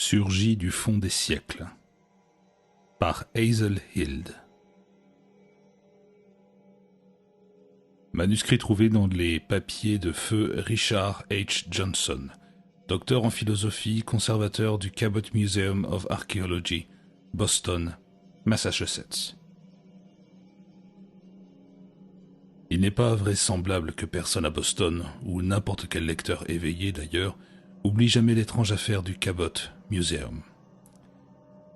surgit du fond des siècles par Hazel Hild. Manuscrit trouvé dans les papiers de feu Richard H. Johnson, docteur en philosophie, conservateur du Cabot Museum of Archaeology, Boston, Massachusetts. Il n'est pas vraisemblable que personne à Boston, ou n'importe quel lecteur éveillé d'ailleurs, oublie jamais l'étrange affaire du Cabot Museum.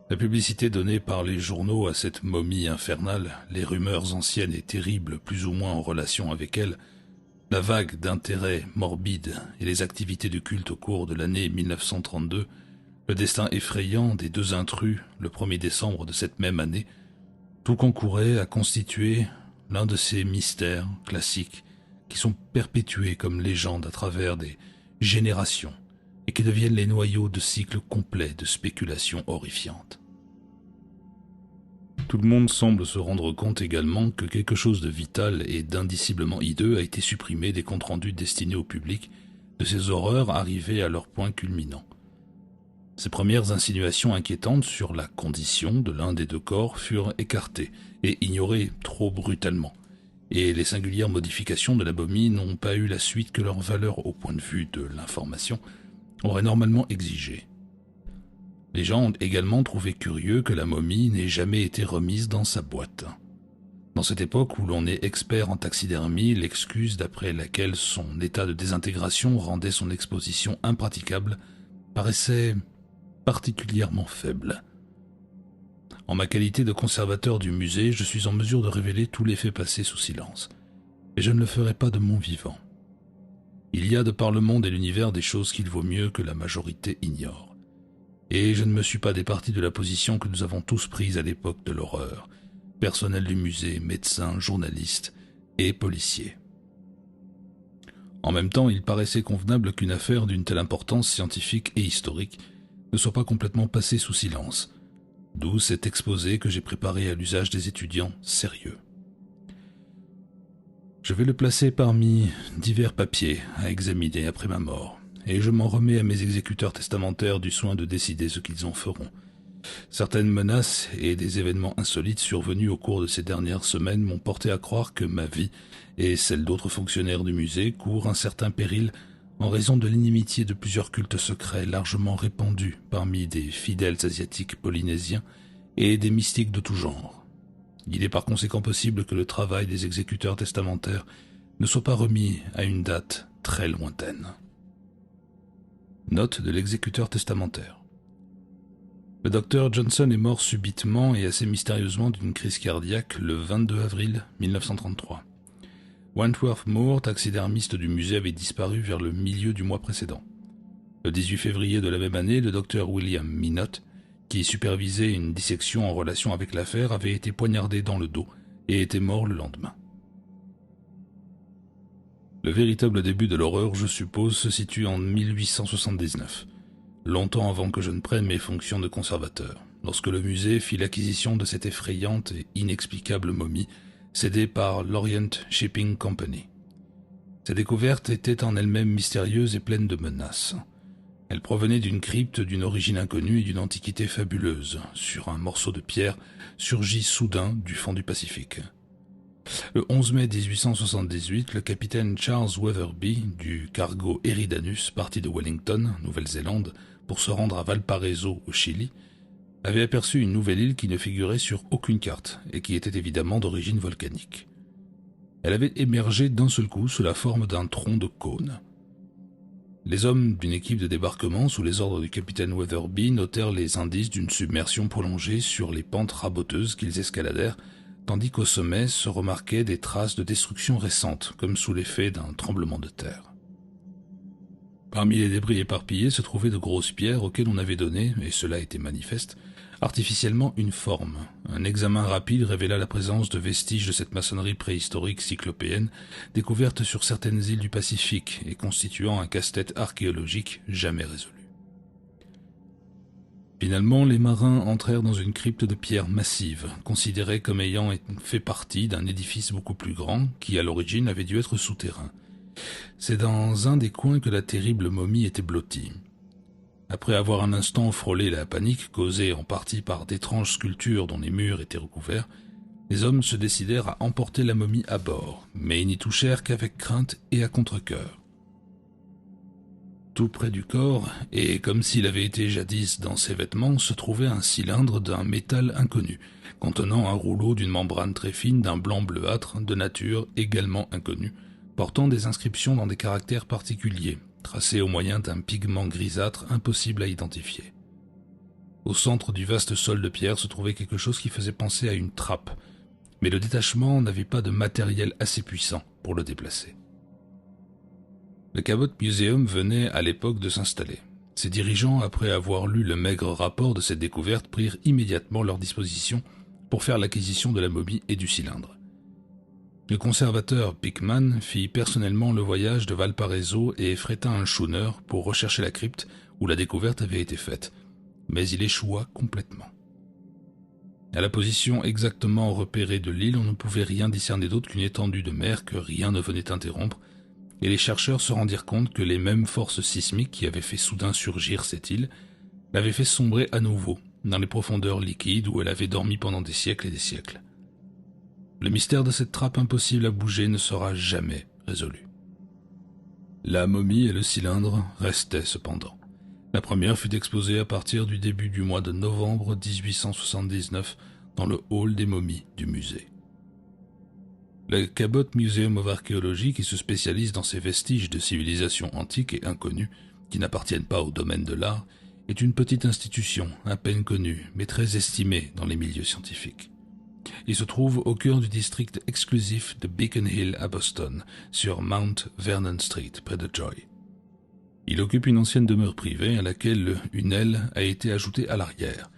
La publicité donnée par les journaux à cette momie infernale, les rumeurs anciennes et terribles plus ou moins en relation avec elle, la vague d'intérêt morbide et les activités de culte au cours de l'année 1932, le destin effrayant des deux intrus le 1er décembre de cette même année, tout concourait à constituer l'un de ces mystères classiques qui sont perpétués comme légendes à travers des générations et qui deviennent les noyaux de cycles complets de spéculations horrifiantes. Tout le monde semble se rendre compte également que quelque chose de vital et d'indiciblement hideux a été supprimé des comptes rendus destinés au public de ces horreurs arrivées à leur point culminant. Ces premières insinuations inquiétantes sur la condition de l'un des deux corps furent écartées et ignorées trop brutalement, et les singulières modifications de la momie n'ont pas eu la suite que leur valeur au point de vue de l'information aurait normalement exigé. Les gens ont également trouvé curieux que la momie n'ait jamais été remise dans sa boîte. Dans cette époque où l'on est expert en taxidermie, l'excuse d'après laquelle son état de désintégration rendait son exposition impraticable paraissait particulièrement faible. En ma qualité de conservateur du musée, je suis en mesure de révéler tous les faits passés sous silence, et je ne le ferai pas de mon vivant. Il y a de par le monde et l'univers des choses qu'il vaut mieux que la majorité ignore. Et je ne me suis pas départi de la position que nous avons tous prise à l'époque de l'horreur, personnel du musée, médecins, journalistes et policiers. En même temps, il paraissait convenable qu'une affaire d'une telle importance scientifique et historique ne soit pas complètement passée sous silence, d'où cet exposé que j'ai préparé à l'usage des étudiants sérieux. Je vais le placer parmi divers papiers à examiner après ma mort, et je m'en remets à mes exécuteurs testamentaires du soin de décider ce qu'ils en feront. Certaines menaces et des événements insolites survenus au cours de ces dernières semaines m'ont porté à croire que ma vie et celle d'autres fonctionnaires du musée courent un certain péril en raison de l'inimitié de plusieurs cultes secrets largement répandus parmi des fidèles asiatiques polynésiens et des mystiques de tout genre. Il est par conséquent possible que le travail des exécuteurs testamentaires ne soit pas remis à une date très lointaine. Note de l'exécuteur testamentaire. Le docteur Johnson est mort subitement et assez mystérieusement d'une crise cardiaque le 22 avril 1933. Wentworth Moore, taxidermiste du musée, avait disparu vers le milieu du mois précédent. Le 18 février de la même année, le docteur William Minot, qui supervisait une dissection en relation avec l'affaire, avait été poignardé dans le dos et était mort le lendemain. Le véritable début de l'horreur, je suppose, se situe en 1879, longtemps avant que je ne prenne mes fonctions de conservateur, lorsque le musée fit l'acquisition de cette effrayante et inexplicable momie cédée par l'Orient Shipping Company. Cette découverte était en elle-même mystérieuse et pleine de menaces. Elle provenait d'une crypte d'une origine inconnue et d'une antiquité fabuleuse, sur un morceau de pierre surgi soudain du fond du Pacifique. Le 11 mai 1878, le capitaine Charles Weatherby du cargo Eridanus, parti de Wellington, Nouvelle-Zélande, pour se rendre à Valparaiso, au Chili, avait aperçu une nouvelle île qui ne figurait sur aucune carte et qui était évidemment d'origine volcanique. Elle avait émergé d'un seul coup sous la forme d'un tronc de cône. Les hommes d'une équipe de débarquement sous les ordres du capitaine Weatherby notèrent les indices d'une submersion prolongée sur les pentes raboteuses qu'ils escaladèrent, tandis qu'au sommet se remarquaient des traces de destruction récentes, comme sous l'effet d'un tremblement de terre. Parmi les débris éparpillés se trouvaient de grosses pierres auxquelles on avait donné, et cela était manifeste, artificiellement une forme. Un examen rapide révéla la présence de vestiges de cette maçonnerie préhistorique cyclopéenne découverte sur certaines îles du Pacifique et constituant un casse-tête archéologique jamais résolu. Finalement, les marins entrèrent dans une crypte de pierres massives, considérée comme ayant fait partie d'un édifice beaucoup plus grand qui, à l'origine, avait dû être souterrain. C'est dans un des coins que la terrible momie était blottie. Après avoir un instant frôlé la panique causée en partie par d'étranges sculptures dont les murs étaient recouverts, les hommes se décidèrent à emporter la momie à bord, mais ils n'y touchèrent qu'avec crainte et à contre-cœur. Tout près du corps, et comme s'il avait été jadis dans ses vêtements, se trouvait un cylindre d'un métal inconnu, contenant un rouleau d'une membrane très fine d'un blanc bleuâtre de nature également inconnue, portant des inscriptions dans des caractères particuliers, tracés au moyen d'un pigment grisâtre impossible à identifier. Au centre du vaste sol de pierre se trouvait quelque chose qui faisait penser à une trappe, mais le détachement n'avait pas de matériel assez puissant pour le déplacer. Le Cabot Museum venait à l'époque de s'installer. Ses dirigeants, après avoir lu le maigre rapport de cette découverte, prirent immédiatement leur disposition pour faire l'acquisition de la momie et du cylindre. Le conservateur Pickman fit personnellement le voyage de Valparaiso et fréta un schooner pour rechercher la crypte où la découverte avait été faite, mais il échoua complètement. À la position exactement repérée de l'île, on ne pouvait rien discerner d'autre qu'une étendue de mer que rien ne venait interrompre, et les chercheurs se rendirent compte que les mêmes forces sismiques qui avaient fait soudain surgir cette île l'avaient fait sombrer à nouveau dans les profondeurs liquides où elle avait dormi pendant des siècles et des siècles. Le mystère de cette trappe impossible à bouger ne sera jamais résolu. La momie et le cylindre restaient cependant. La première fut exposée à partir du début du mois de novembre 1879 dans le hall des momies du musée. Le Cabot Museum of Archaeology, qui se spécialise dans ces vestiges de civilisations antiques et inconnues qui n'appartiennent pas au domaine de l'art, est une petite institution à peine connue mais très estimée dans les milieux scientifiques. Il se trouve au cœur du district exclusif de Beacon Hill à Boston, sur Mount Vernon Street, près de Joy. Il occupe une ancienne demeure privée à laquelle une aile a été ajoutée à l'arrière.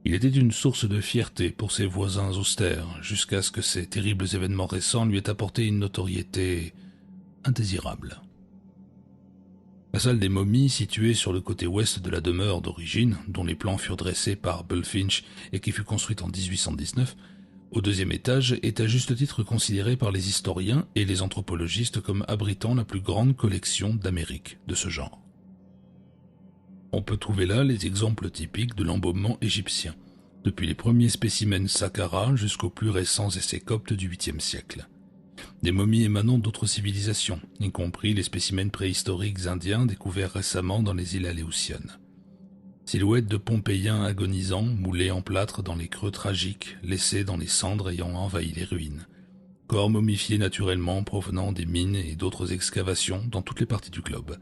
Il était une source de fierté pour ses voisins austères, jusqu'à ce que ces terribles événements récents lui aient apporté une notoriété indésirable. La salle des momies, située sur le côté ouest de la demeure d'origine, dont les plans furent dressés par Bulfinch et qui fut construite en 1819, au deuxième étage, est à juste titre considérée par les historiens et les anthropologistes comme abritant la plus grande collection d'Amérique de ce genre. On peut trouver là les exemples typiques de l'embaumement égyptien, depuis les premiers spécimens Saqqara jusqu'aux plus récents essais coptes du 8e siècle. Des momies émanant d'autres civilisations, y compris les spécimens préhistoriques indiens découverts récemment dans les îles Aléoutiennes. Silhouettes de Pompéiens agonisants moulés en plâtre dans les creux tragiques laissés dans les cendres ayant envahi les ruines. Corps momifiés naturellement provenant des mines et d'autres excavations dans toutes les parties du globe.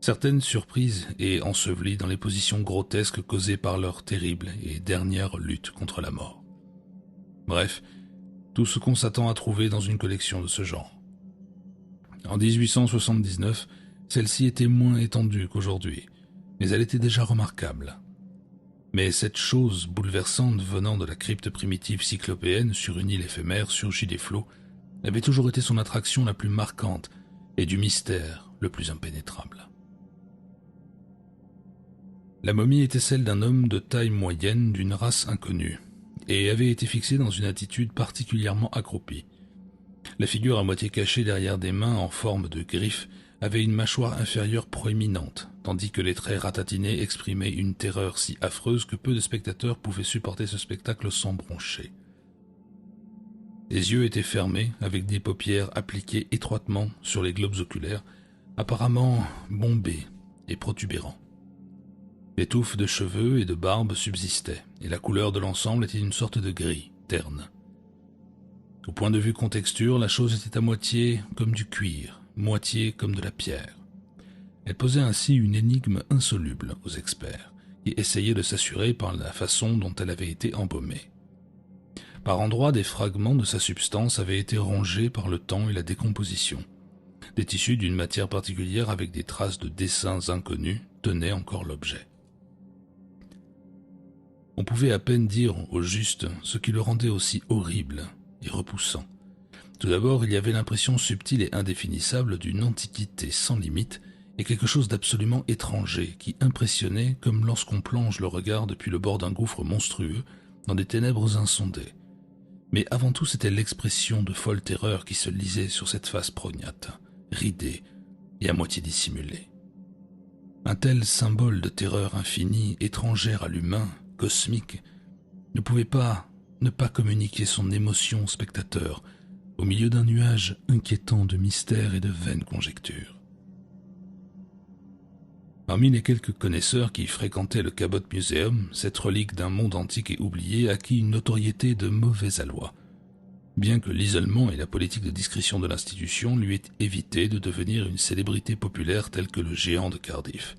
Certaines surprises et ensevelies dans les positions grotesques causées par leur terrible et dernière lutte contre la mort. Bref, tout ce qu'on s'attend à trouver dans une collection de ce genre. En 1879, celle-ci était moins étendue qu'aujourd'hui, mais elle était déjà remarquable. Mais cette chose bouleversante venant de la crypte primitive cyclopéenne sur une île éphémère surgie des flots avait toujours été son attraction la plus marquante et du mystère le plus impénétrable. La momie était celle d'un homme de taille moyenne d'une race inconnue et avait été fixée dans une attitude particulièrement accroupie. La figure à moitié cachée derrière des mains en forme de griffes avait une mâchoire inférieure proéminente, tandis que les traits ratatinés exprimaient une terreur si affreuse que peu de spectateurs pouvaient supporter ce spectacle sans broncher. Les yeux étaient fermés, avec des paupières appliquées étroitement sur les globes oculaires, apparemment bombés et protubérants. Des touffes de cheveux et de barbe subsistaient, et la couleur de l'ensemble était une sorte de gris, terne. Au point de vue contexture, la chose était à moitié comme du cuir, moitié comme de la pierre. Elle posait ainsi une énigme insoluble aux experts, qui essayaient de s'assurer par la façon dont elle avait été embaumée. Par endroits, des fragments de sa substance avaient été rongés par le temps et la décomposition. Des tissus d'une matière particulière avec des traces de dessins inconnus tenaient encore l'objet. On pouvait à peine dire au juste ce qui le rendait aussi horrible et repoussant. Tout d'abord, il y avait l'impression subtile et indéfinissable d'une antiquité sans limite et quelque chose d'absolument étranger qui impressionnait comme lorsqu'on plonge le regard depuis le bord d'un gouffre monstrueux dans des ténèbres insondées. Mais avant tout, c'était l'expression de folle terreur qui se lisait sur cette face prognate, ridée et à moitié dissimulée. Un tel symbole de terreur infinie, étrangère à l'humain, cosmique, ne pouvait pas ne pas communiquer son émotion au spectateur, au milieu d'un nuage inquiétant de mystères et de vaines conjectures. Parmi les quelques connaisseurs qui fréquentaient le Cabot Museum, cette relique d'un monde antique et oublié acquit une notoriété de mauvais aloi, bien que l'isolement et la politique de discrétion de l'institution lui aient évité de devenir une célébrité populaire telle que le géant de Cardiff.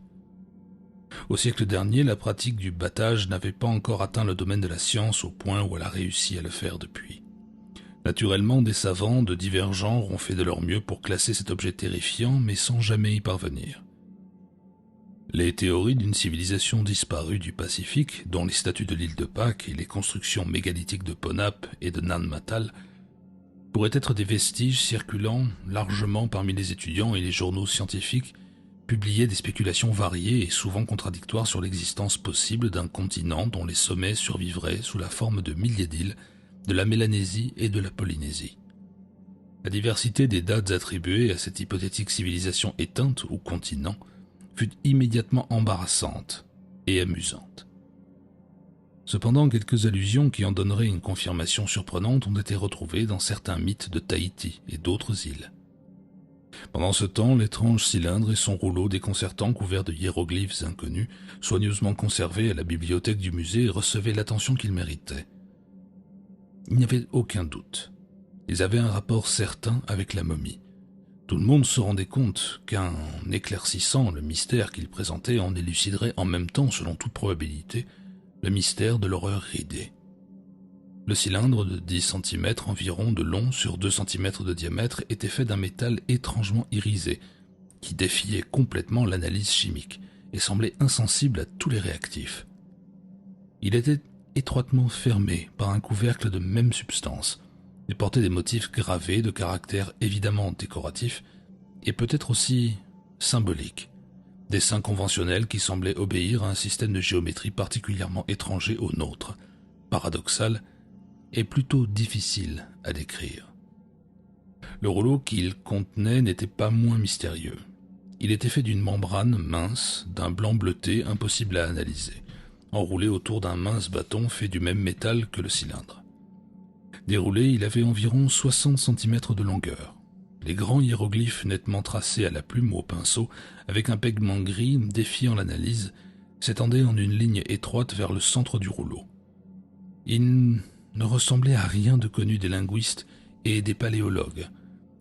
Au siècle dernier, la pratique du battage n'avait pas encore atteint le domaine de la science au point où elle a réussi à le faire depuis. Naturellement, des savants de divers genres ont fait de leur mieux pour classer cet objet terrifiant, mais sans jamais y parvenir. Les théories d'une civilisation disparue du Pacifique, dont les statues de l'île de Pâques et les constructions mégalithiques de Ponap et de Nan Matal, pourraient être des vestiges circulant largement parmi les étudiants et les journaux scientifiques publiaient des spéculations variées et souvent contradictoires sur l'existence possible d'un continent dont les sommets survivraient sous la forme de milliers d'îles, de la Mélanésie et de la Polynésie. La diversité des dates attribuées à cette hypothétique civilisation éteinte ou continent fut immédiatement embarrassante et amusante. Cependant, quelques allusions qui en donneraient une confirmation surprenante ont été retrouvées dans certains mythes de Tahiti et d'autres îles. Pendant ce temps, l'étrange cylindre et son rouleau déconcertant couvert de hiéroglyphes inconnus, soigneusement conservés à la bibliothèque du musée, recevaient l'attention qu'ils méritaient. Il n'y avait aucun doute. Ils avaient un rapport certain avec la momie. Tout le monde se rendait compte qu'en éclaircissant le mystère qu'il présentait, on éluciderait en même temps, selon toute probabilité, le mystère de l'horreur ridée. Le cylindre de 10 cm environ de long sur 2 cm de diamètre était fait d'un métal étrangement irisé, qui défiait complètement l'analyse chimique et semblait insensible à tous les réactifs. Il était étroitement fermé par un couvercle de même substance, et portait des motifs gravés de caractère évidemment décoratif et peut-être aussi symbolique, dessins conventionnels qui semblaient obéir à un système de géométrie particulièrement étranger au nôtre, paradoxal et plutôt difficile à décrire. Le rouleau qu'il contenait n'était pas moins mystérieux. Il était fait d'une membrane mince, d'un blanc bleuté impossible à analyser, enroulé autour d'un mince bâton fait du même métal que le cylindre. Déroulé, il avait environ 60 cm de longueur. Les grands hiéroglyphes nettement tracés à la plume ou au pinceau, avec un pigment gris défiant l'analyse, s'étendaient en une ligne étroite vers le centre du rouleau. Il ne ressemblait à rien de connu des linguistes et des paléologues,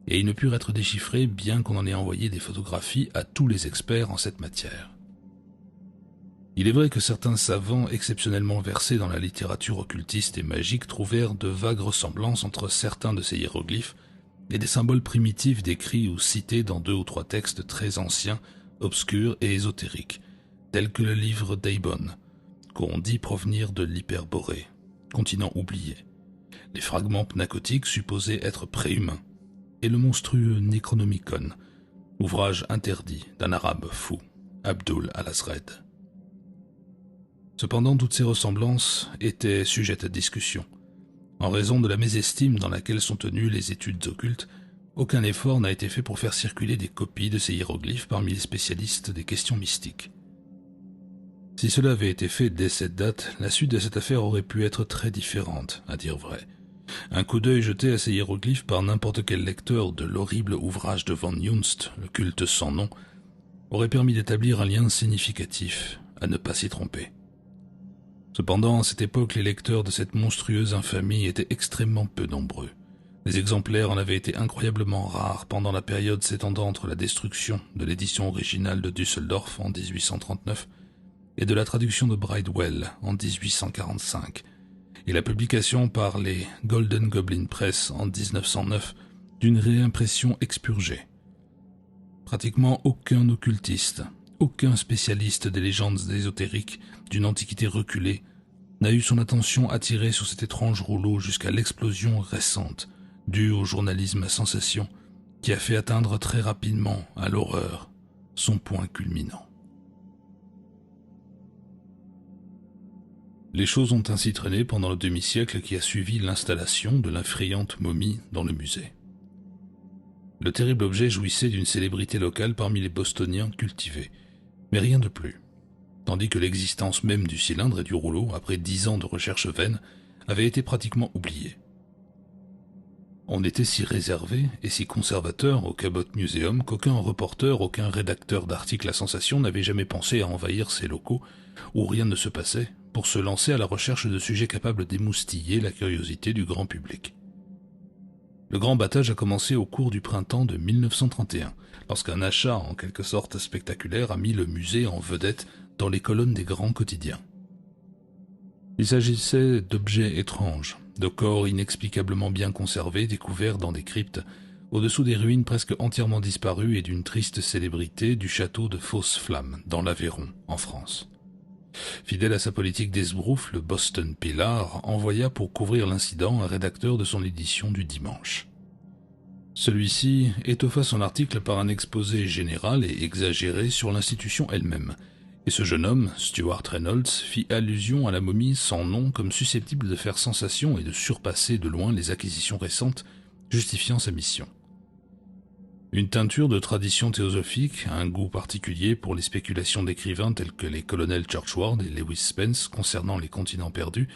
et ils ne purent être déchiffrés bien qu'on en ait envoyé des photographies à tous les experts en cette matière. Il est vrai que certains savants exceptionnellement versés dans la littérature occultiste et magique trouvèrent de vagues ressemblances entre certains de ces hiéroglyphes et des symboles primitifs décrits ou cités dans 2 ou 3 textes très anciens, obscurs et ésotériques, tels que le livre d'Eibon, qu'on dit provenir de l'Hyperborée, continent oublié, les fragments pnacotiques supposés être préhumains, et le monstrueux Necronomicon, ouvrage interdit d'un arabe fou, Abdul al-Azred. Cependant, toutes ces ressemblances étaient sujettes à discussion. En raison de la mésestime dans laquelle sont tenues les études occultes, aucun effort n'a été fait pour faire circuler des copies de ces hiéroglyphes parmi les spécialistes des questions mystiques. Si cela avait été fait dès cette date, la suite de cette affaire aurait pu être très différente, à dire vrai. Un coup d'œil jeté à ces hiéroglyphes par n'importe quel lecteur de l'horrible ouvrage de Van Junst, le culte sans nom, aurait permis d'établir un lien significatif, à ne pas s'y tromper. Cependant, à cette époque, les lecteurs de cette monstrueuse infamie étaient extrêmement peu nombreux. Les exemplaires en avaient été incroyablement rares pendant la période s'étendant entre la destruction de l'édition originale de Düsseldorf en 1839 et de la traduction de Bridewell en 1845, et la publication par les Golden Goblin Press en 1909 d'une réimpression expurgée. Pratiquement aucun occultiste, aucun spécialiste des légendes ésotériques d'une antiquité reculée n'a eu son attention attirée sur cet étrange rouleau jusqu'à l'explosion récente due au journalisme à sensation qui a fait atteindre très rapidement à l'horreur son point culminant. Les choses ont ainsi traîné pendant le demi-siècle qui a suivi l'installation de l'effrayante momie dans le musée. Le terrible objet jouissait d'une célébrité locale parmi les Bostoniens cultivés, Mais rien de plus. Tandis que l'existence même du cylindre et du rouleau, après 10 ans de recherche vaine, avait été pratiquement oubliée. On était si réservé et si conservateur au Cabot Museum qu'aucun reporter, aucun rédacteur d'articles à sensation n'avait jamais pensé à envahir ces locaux où rien ne se passait pour se lancer à la recherche de sujets capables d'émoustiller la curiosité du grand public. Le grand battage a commencé au cours du printemps de 1931, lorsqu'un achat en quelque sorte spectaculaire a mis le musée en vedette dans les colonnes des grands quotidiens. Il s'agissait d'objets étranges, de corps inexplicablement bien conservés découverts dans des cryptes, au-dessous des ruines presque entièrement disparues et d'une triste célébrité du château de Fausse-Flamme, dans l'Aveyron, en France. Fidèle à sa politique d'esbrouf, le Boston Pillar envoya pour couvrir l'incident un rédacteur de son édition du dimanche. Celui-ci étoffa son article par un exposé général et exagéré sur l'institution elle-même, et ce jeune homme, Stuart Reynolds, fit allusion à la momie sans nom comme susceptible de faire sensation et de surpasser de loin les acquisitions récentes justifiant sa mission. Une teinture de tradition théosophique, un goût particulier pour les spéculations d'écrivains tels que les colonels Churchward et Lewis Spence concernant les continents perdus,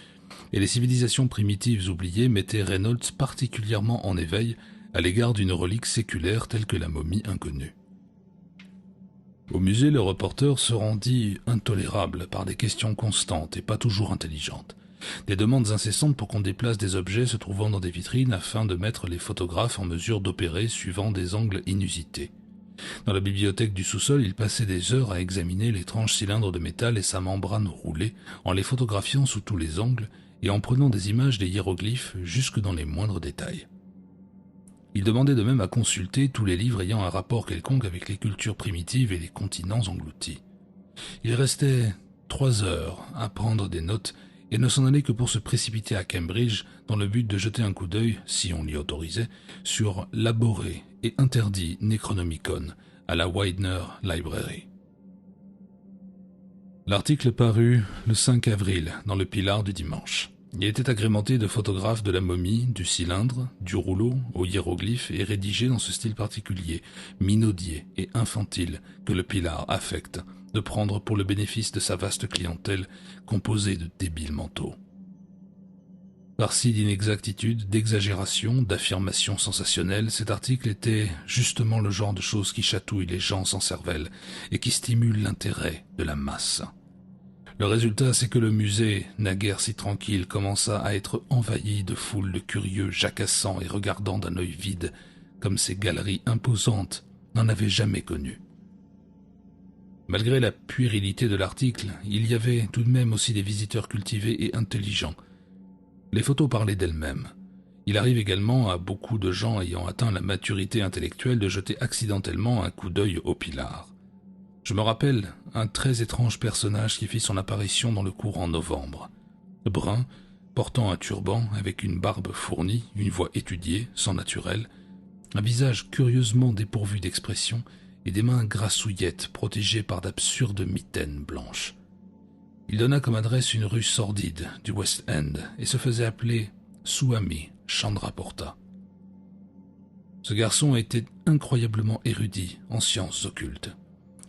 et les civilisations primitives oubliées mettaient Reynolds particulièrement en éveil à l'égard d'une relique séculaire telle que la momie inconnue. Au musée, le reporter se rendit intolérable par des questions constantes et pas toujours intelligentes. Des demandes incessantes pour qu'on déplace des objets se trouvant dans des vitrines afin de mettre les photographes en mesure d'opérer suivant des angles inusités. Dans la bibliothèque du sous-sol, il passait des heures à examiner l'étrange cylindre de métal et sa membrane roulée en les photographiant sous tous les angles et en prenant des images des hiéroglyphes jusque dans les moindres détails. Il demandait de même à consulter tous les livres ayant un rapport quelconque avec les cultures primitives et les continents engloutis. Il restait 3 heures à prendre des notes et ne s'en allait que pour se précipiter à Cambridge dans le but de jeter un coup d'œil, si on l'y autorisait, sur l'abhorré et interdit Necronomicon à la Widener Library. L'article parut le 5 avril dans le Pillar du dimanche. Il était agrémenté de photographes de la momie, du cylindre, du rouleau aux hiéroglyphes et rédigé dans ce style particulier, minaudier et infantile que le Pillar affecte de prendre pour le bénéfice de sa vaste clientèle composée de débiles mentaux. Farci d'inexactitudes, d'exagérations, d'affirmations sensationnelles, cet article était justement le genre de choses qui chatouillent les gens sans cervelle et qui stimulent l'intérêt de la masse. Le résultat, c'est que le musée, naguère si tranquille, commença à être envahi de foules de curieux jacassant et regardant d'un œil vide, comme ces galeries imposantes n'en avaient jamais connu. Malgré la puérilité de l'article, il y avait tout de même aussi des visiteurs cultivés et intelligents. Les photos parlaient d'elles-mêmes. Il arrive également à beaucoup de gens ayant atteint la maturité intellectuelle de jeter accidentellement un coup d'œil au Pillar. Je me rappelle un très étrange personnage qui fit son apparition dans le cours en novembre. Brun, portant un turban, avec une barbe fournie, une voix étudiée, sans naturel, un visage curieusement dépourvu d'expression et des mains grassouillettes protégées par d'absurdes mitaines blanches. Il donna comme adresse une rue sordide du West End et se faisait appeler Swami Chandraporta. Ce garçon était incroyablement érudit en sciences occultes.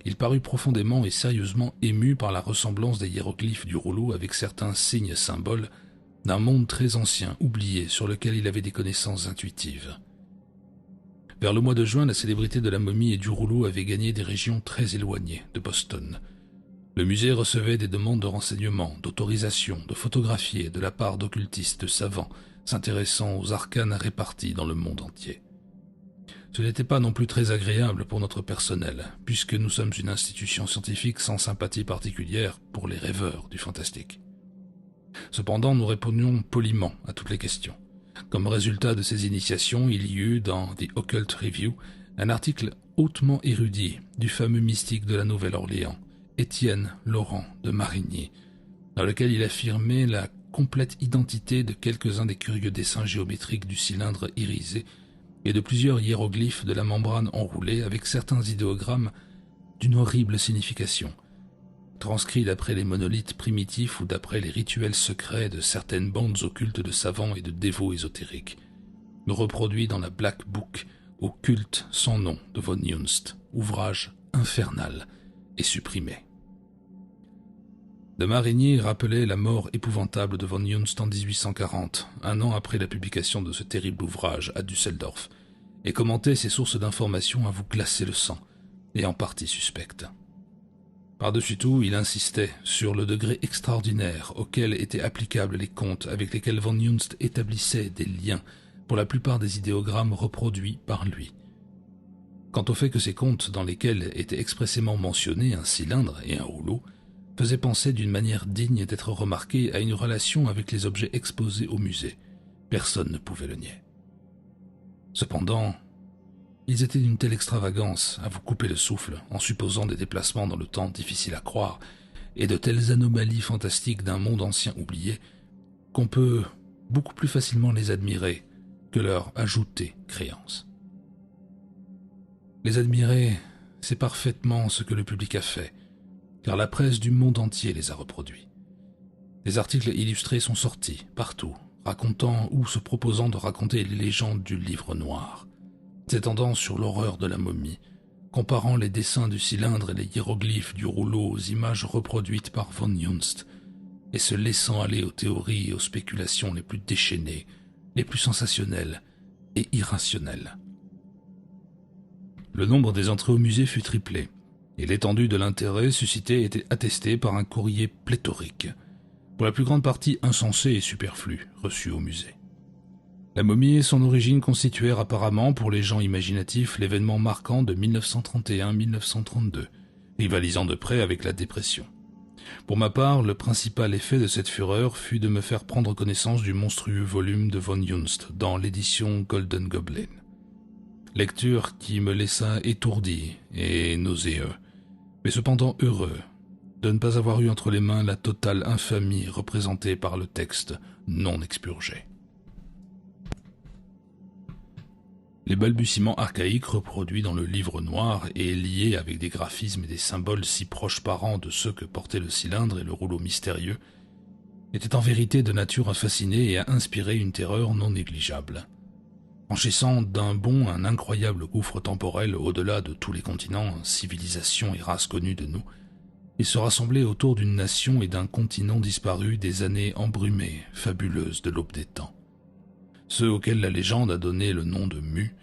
Il parut profondément et sérieusement ému par la ressemblance des hiéroglyphes du rouleau avec certains signes symboles d'un monde très ancien, oublié, sur lequel il avait des connaissances intuitives. Vers le mois de juin, la célébrité de la momie et du rouleau avait gagné des régions très éloignées de Boston. Le musée recevait des demandes de renseignements, d'autorisation, de photographier de la part d'occultistes savants s'intéressant aux arcanes répartis dans le monde entier. Ce n'était pas non plus très agréable pour notre personnel, puisque nous sommes une institution scientifique sans sympathie particulière pour les rêveurs du fantastique. Cependant, nous répondions poliment à toutes les questions. Comme résultat de ces initiations, il y eut dans The Occult Review un article hautement érudit du fameux mystique de la Nouvelle-Orléans, Étienne Laurent de Marigny, dans lequel il affirmait la complète identité de quelques-uns des curieux dessins géométriques du cylindre irisé et de plusieurs hiéroglyphes de la membrane enroulée avec certains idéogrammes d'une horrible signification, transcrits d'après les monolithes primitifs ou d'après les rituels secrets de certaines bandes occultes de savants et de dévots ésotériques, reproduits dans la Black Book au culte sans nom de von Junst, ouvrage infernal et supprimée. De Marigny rappelait la mort épouvantable de von Junst en 1840, un an après la publication de ce terrible ouvrage à Düsseldorf, et commentait ses sources d'informations à vous glacer le sang, et en partie suspectes. Par-dessus tout, il insistait sur le degré extraordinaire auquel étaient applicables les contes avec lesquels von Junst établissait des liens pour la plupart des idéogrammes reproduits par lui. Quant au fait que ces contes dans lesquels étaient expressément mentionnés un cylindre et un rouleau faisaient penser d'une manière digne d'être remarquée à une relation avec les objets exposés au musée, personne ne pouvait le nier. Cependant, ils étaient d'une telle extravagance à vous couper le souffle en supposant des déplacements dans le temps difficiles à croire et de telles anomalies fantastiques d'un monde ancien oublié qu'on peut beaucoup plus facilement les admirer que leur ajouter créance. Les admirer, c'est parfaitement ce que le public a fait, car la presse du monde entier les a reproduits. Des articles illustrés sont sortis, partout, racontant ou se proposant de raconter les légendes du livre noir, s'étendant sur l'horreur de la momie, comparant les dessins du cylindre et les hiéroglyphes du rouleau aux images reproduites par von Junst, et se laissant aller aux théories et aux spéculations les plus déchaînées, les plus sensationnelles et irrationnelles. Le nombre des entrées au musée fut triplé, et l'étendue de l'intérêt suscité était attestée par un courrier pléthorique, pour la plus grande partie insensé et superflu, reçu au musée. La momie et son origine constituèrent apparemment pour les gens imaginatifs l'événement marquant de 1931-1932, rivalisant de près avec la dépression. Pour ma part, le principal effet de cette fureur fut de me faire prendre connaissance du monstrueux volume de von Junst dans l'édition Golden Goblin. Lecture qui me laissa étourdi et nauséeux, mais cependant heureux de ne pas avoir eu entre les mains la totale infamie représentée par le texte non expurgé. Les balbutiements archaïques reproduits dans le livre noir et liés avec des graphismes et des symboles si proches parents de ceux que portaient le cylindre et le rouleau mystérieux étaient en vérité de nature à fasciner et à inspirer une terreur non négligeable. Franchissant d'un bond un incroyable gouffre temporel au-delà de tous les continents, civilisations et races connues de nous, ils se rassemblaient autour d'une nation et d'un continent disparu des années embrumées, fabuleuses de l'aube des temps. Ceux auxquels la légende a donné le nom de Mu,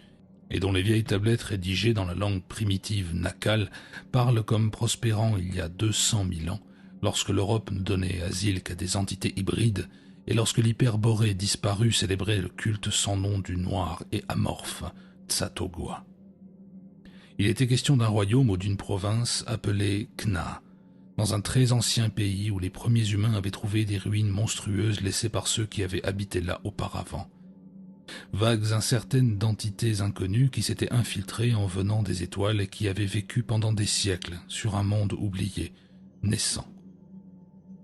et dont les vieilles tablettes rédigées dans la langue primitive nacale parlent comme prospérant il y a 200 000 ans, lorsque l'Europe ne donnait asile qu'à des entités hybrides, et lorsque l'hyperborée disparue célébrait le culte sans nom du noir et amorphe Tsatogua. Il était question d'un royaume ou d'une province appelée Kna, dans un très ancien pays où les premiers humains avaient trouvé des ruines monstrueuses laissées par ceux qui avaient habité là auparavant. Vagues incertaines d'entités inconnues qui s'étaient infiltrées en venant des étoiles et qui avaient vécu pendant des siècles sur un monde oublié, naissant.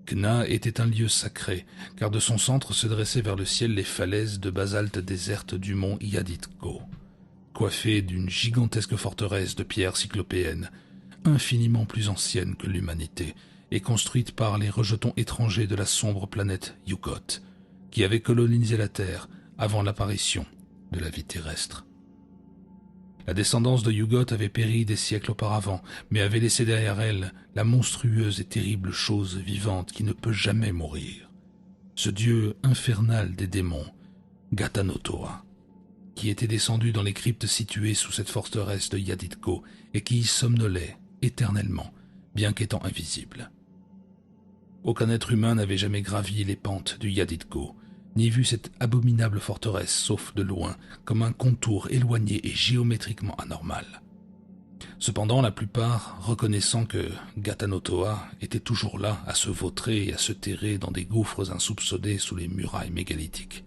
Kna était un lieu sacré, car de son centre se dressaient vers le ciel les falaises de basalte déserte du mont Yaditko, coiffées d'une gigantesque forteresse de pierres cyclopéennes, infiniment plus ancienne que l'humanité, et construite par les rejetons étrangers de la sombre planète Yugot, qui avait colonisé la Terre avant l'apparition de la vie terrestre. La descendance de Yugot avait péri des siècles auparavant, mais avait laissé derrière elle la monstrueuse et terrible chose vivante qui ne peut jamais mourir. Ce dieu infernal des démons, Ghatanotoa, qui était descendu dans les cryptes situées sous cette forteresse de Yaditko et qui y somnolait éternellement, bien qu'étant invisible. Aucun être humain n'avait jamais gravi les pentes du Yaditko, ni vu cette abominable forteresse, sauf de loin, comme un contour éloigné et géométriquement anormal. Cependant, la plupart, reconnaissant que Ghatanotoa était toujours là, à se vautrer et à se terrer dans des gouffres insoupçonnés sous les murailles mégalithiques.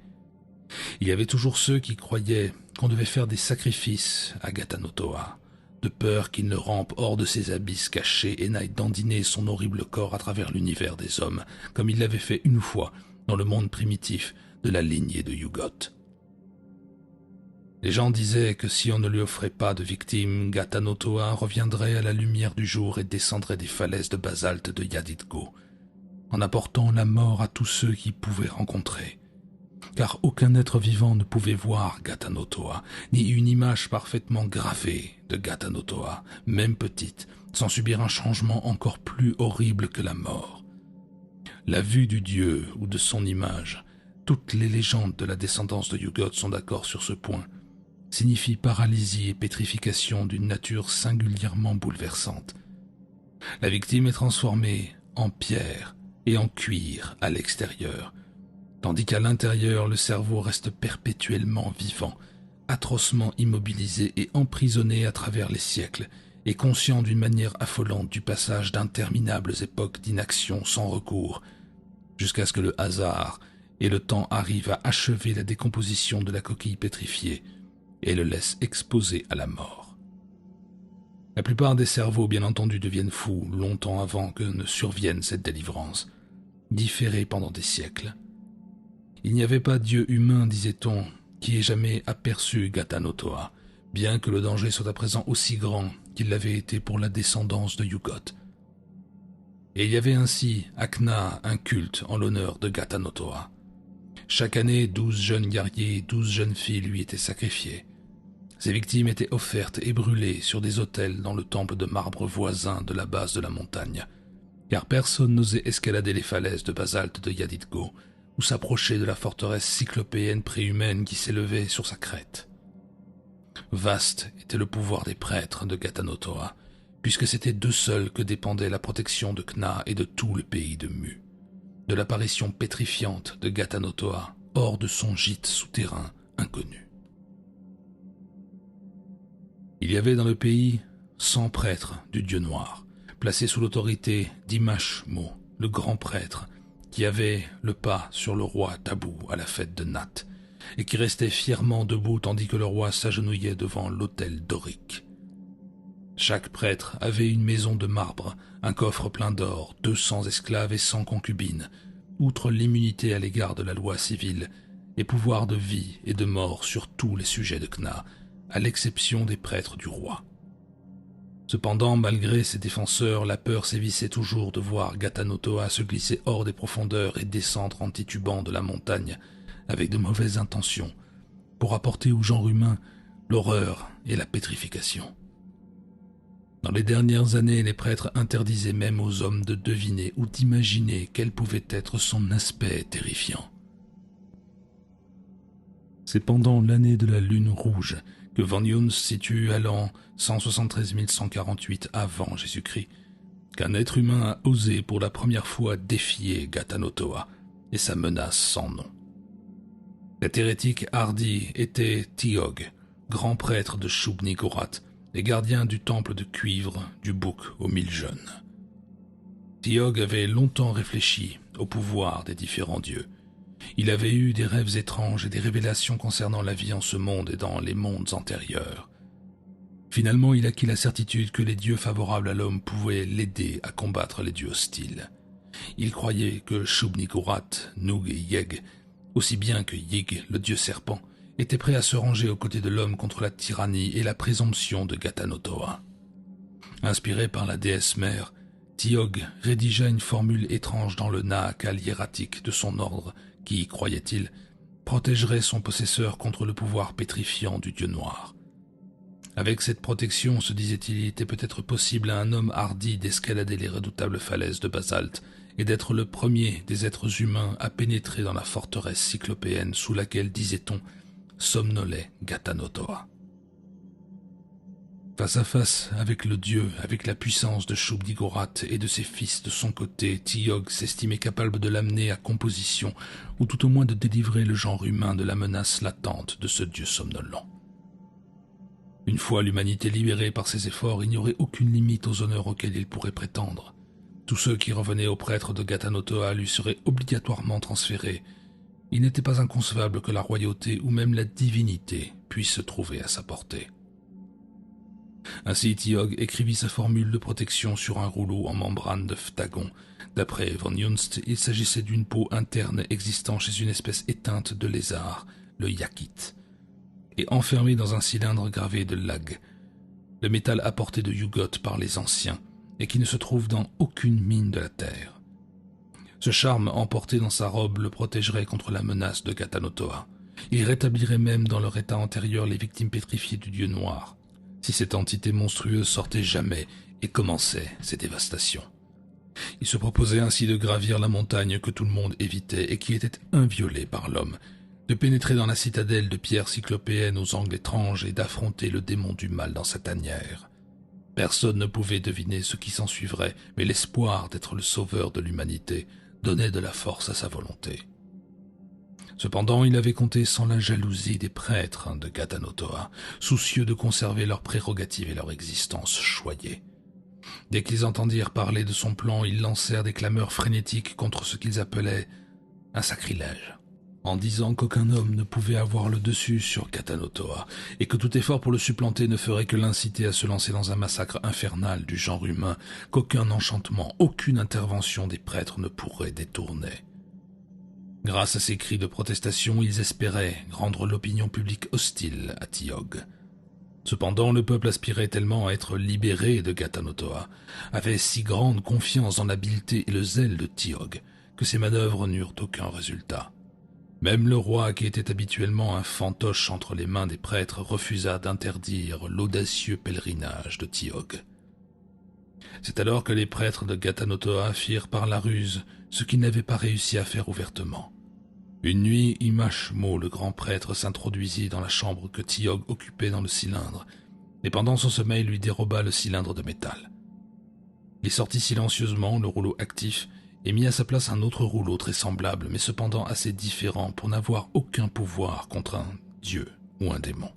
Il y avait toujours ceux qui croyaient qu'on devait faire des sacrifices à Ghatanotoa, de peur qu'il ne rampe hors de ses abysses cachés et n'aille dandiner son horrible corps à travers l'univers des hommes, comme il l'avait fait une fois dans le monde primitif de la lignée de Yugot. Les gens disaient que si on ne lui offrait pas de victime, Ghatanotoa reviendrait à la lumière du jour et descendrait des falaises de basalte de Yaditko, en apportant la mort à tous ceux qui pouvaient rencontrer. Car aucun être vivant ne pouvait voir Ghatanotoa, ni une image parfaitement gravée de Ghatanotoa, même petite, sans subir un changement encore plus horrible que la mort. La vue du dieu ou de son image, toutes les légendes de la descendance de Yuggoth sont d'accord sur ce point, signifie paralysie et pétrification d'une nature singulièrement bouleversante. La victime est transformée en pierre et en cuir à l'extérieur, tandis qu'à l'intérieur le cerveau reste perpétuellement vivant, atrocement immobilisé et emprisonné à travers les siècles, et conscient d'une manière affolante du passage d'interminables époques d'inaction sans recours, jusqu'à ce que le hasard et le temps arrivent à achever la décomposition de la coquille pétrifiée et le laissent exposé à la mort. La plupart des cerveaux, bien entendu, deviennent fous longtemps avant que ne survienne cette délivrance, différée pendant des siècles. Il n'y avait pas Dieu humain, disait-on, qui ait jamais aperçu Gata-no-Toa, bien que le danger soit à présent aussi grand qu'il l'avait été pour la descendance de Yuggoth. Et il y avait ainsi à Kna un culte en l'honneur de Gata-no-Toa. Chaque année, 12 jeunes guerriers et 12 jeunes filles lui étaient sacrifiées. Ces victimes étaient offertes et brûlées sur des autels dans le temple de marbre voisin de la base de la montagne, car personne n'osait escalader les falaises de basalte de Yadidgo ou s'approcher de la forteresse cyclopéenne préhumaine qui s'élevait sur sa crête. Vaste était le pouvoir des prêtres de Gata-no-Toa, puisque c'était d'eux seuls que dépendait la protection de Kna et de tout le pays de Mu, de l'apparition pétrifiante de Gata-no-Toa hors de son gîte souterrain inconnu. Il y avait dans le pays 100 prêtres du dieu noir, placés sous l'autorité d'Imashmo, le grand prêtre, qui avait le pas sur le roi Tabou à la fête de Nat, et qui restait fièrement debout tandis que le roi s'agenouillait devant l'autel dorique. Chaque prêtre avait une maison de marbre, un coffre plein d'or, 200 esclaves et 100 concubines, outre l'immunité à l'égard de la loi civile, et pouvoir de vie et de mort sur tous les sujets de Kna, à l'exception des prêtres du roi. Cependant, malgré ses défenseurs, la peur sévissait toujours de voir Gata-no-Toa se glisser hors des profondeurs et descendre en titubant de la montagne avec de mauvaises intentions, pour apporter au genre humain l'horreur et la pétrification. Dans les dernières années, les prêtres interdisaient même aux hommes de deviner ou d'imaginer quel pouvait être son aspect terrifiant. C'est pendant l'année de la Lune Rouge que Von Yuns situe à l'an 173 148 avant Jésus-Christ, qu'un être humain a osé pour la première fois défier Gata-no-Toa et sa menace sans nom. Cet hérétique hardi était Tiog, grand prêtre de Shub-Niggurath et gardien du temple de cuivre du bouc aux 1000 jeunes. Tiog avait longtemps réfléchi au pouvoir des différents dieux. Il avait eu des rêves étranges et des révélations concernant la vie en ce monde et dans les mondes antérieurs. Finalement, il acquit la certitude que les dieux favorables à l'homme pouvaient l'aider à combattre les dieux hostiles. Il croyait que Shub-Niggurath, Nug et Yeg, aussi bien que Yig, le dieu serpent, étaient prêts à se ranger aux côtés de l'homme contre la tyrannie et la présomption de Gata-no-Toa. Inspiré par la déesse mère, Tiog rédigea une formule étrange dans le Nahakal hiératique de son ordre qui, croyait-il, protégerait son possesseur contre le pouvoir pétrifiant du dieu noir. Avec cette protection, se disait-il, il était peut-être possible à un homme hardi d'escalader les redoutables falaises de basalte et d'être le premier des êtres humains à pénétrer dans la forteresse cyclopéenne sous laquelle, disait-on, somnolait Gata-no-Toa. Face à face avec le dieu, avec la puissance de Shub-Niggurath et de ses fils de son côté, Tiog s'estimait capable de l'amener à composition, ou tout au moins de délivrer le genre humain de la menace latente de ce dieu somnolent. Une fois l'humanité libérée par ses efforts, il n'y aurait aucune limite aux honneurs auxquels il pourrait prétendre. Tous ceux qui revenaient au prêtre de Gata-no-Toa lui seraient obligatoirement transférés. Il n'était pas inconcevable que la royauté ou même la divinité puisse se trouver à sa portée. Ainsi, Tiog écrivit sa formule de protection sur un rouleau en membrane de phtagon. D'après Von Junst, il s'agissait d'une peau interne existant chez une espèce éteinte de lézard, le yakit, et enfermée dans un cylindre gravé de lag, le métal apporté de Yuggoth par les anciens, et qui ne se trouve dans aucune mine de la terre. Ce charme emporté dans sa robe le protégerait contre la menace de Gata-no-Toa. Il rétablirait même dans leur état antérieur les victimes pétrifiées du dieu noir, si cette entité monstrueuse sortait jamais et commençaient ses dévastations. Il se proposait ainsi de gravir la montagne que tout le monde évitait et qui était inviolée par l'homme, de pénétrer dans la citadelle de pierre cyclopéenne aux angles étranges et d'affronter le démon du mal dans sa tanière. Personne ne pouvait deviner ce qui s'ensuivrait, mais l'espoir d'être le sauveur de l'humanité donnait de la force à sa volonté. Cependant, il avait compté sans la jalousie des prêtres de Ghatanotoa, soucieux de conserver leurs prérogatives et leur existence choyée. Dès qu'ils entendirent parler de son plan, ils lancèrent des clameurs frénétiques contre ce qu'ils appelaient un sacrilège, en disant qu'aucun homme ne pouvait avoir le dessus sur Ghatanotoa et que tout effort pour le supplanter ne ferait que l'inciter à se lancer dans un massacre infernal du genre humain qu'aucun enchantement, aucune intervention des prêtres ne pourrait détourner. Grâce à ces cris de protestation, ils espéraient rendre l'opinion publique hostile à Tiog. Cependant, le peuple aspirait tellement à être libéré de Ghatanotoa, avait si grande confiance dans l'habileté et le zèle de Tiog, que ces manœuvres n'eurent aucun résultat. Même le roi, qui était habituellement un fantoche entre les mains des prêtres, refusa d'interdire l'audacieux pèlerinage de Tiog. C'est alors que les prêtres de Ghatanotoa firent par la ruse ce qu'ils n'avaient pas réussi à faire ouvertement. Une nuit, Imashmo, le grand prêtre, s'introduisit dans la chambre que Tiog occupait dans le cylindre, et pendant son sommeil lui déroba le cylindre de métal. Il sortit silencieusement le rouleau actif et mit à sa place un autre rouleau très semblable, mais cependant assez différent pour n'avoir aucun pouvoir contre un dieu ou un démon.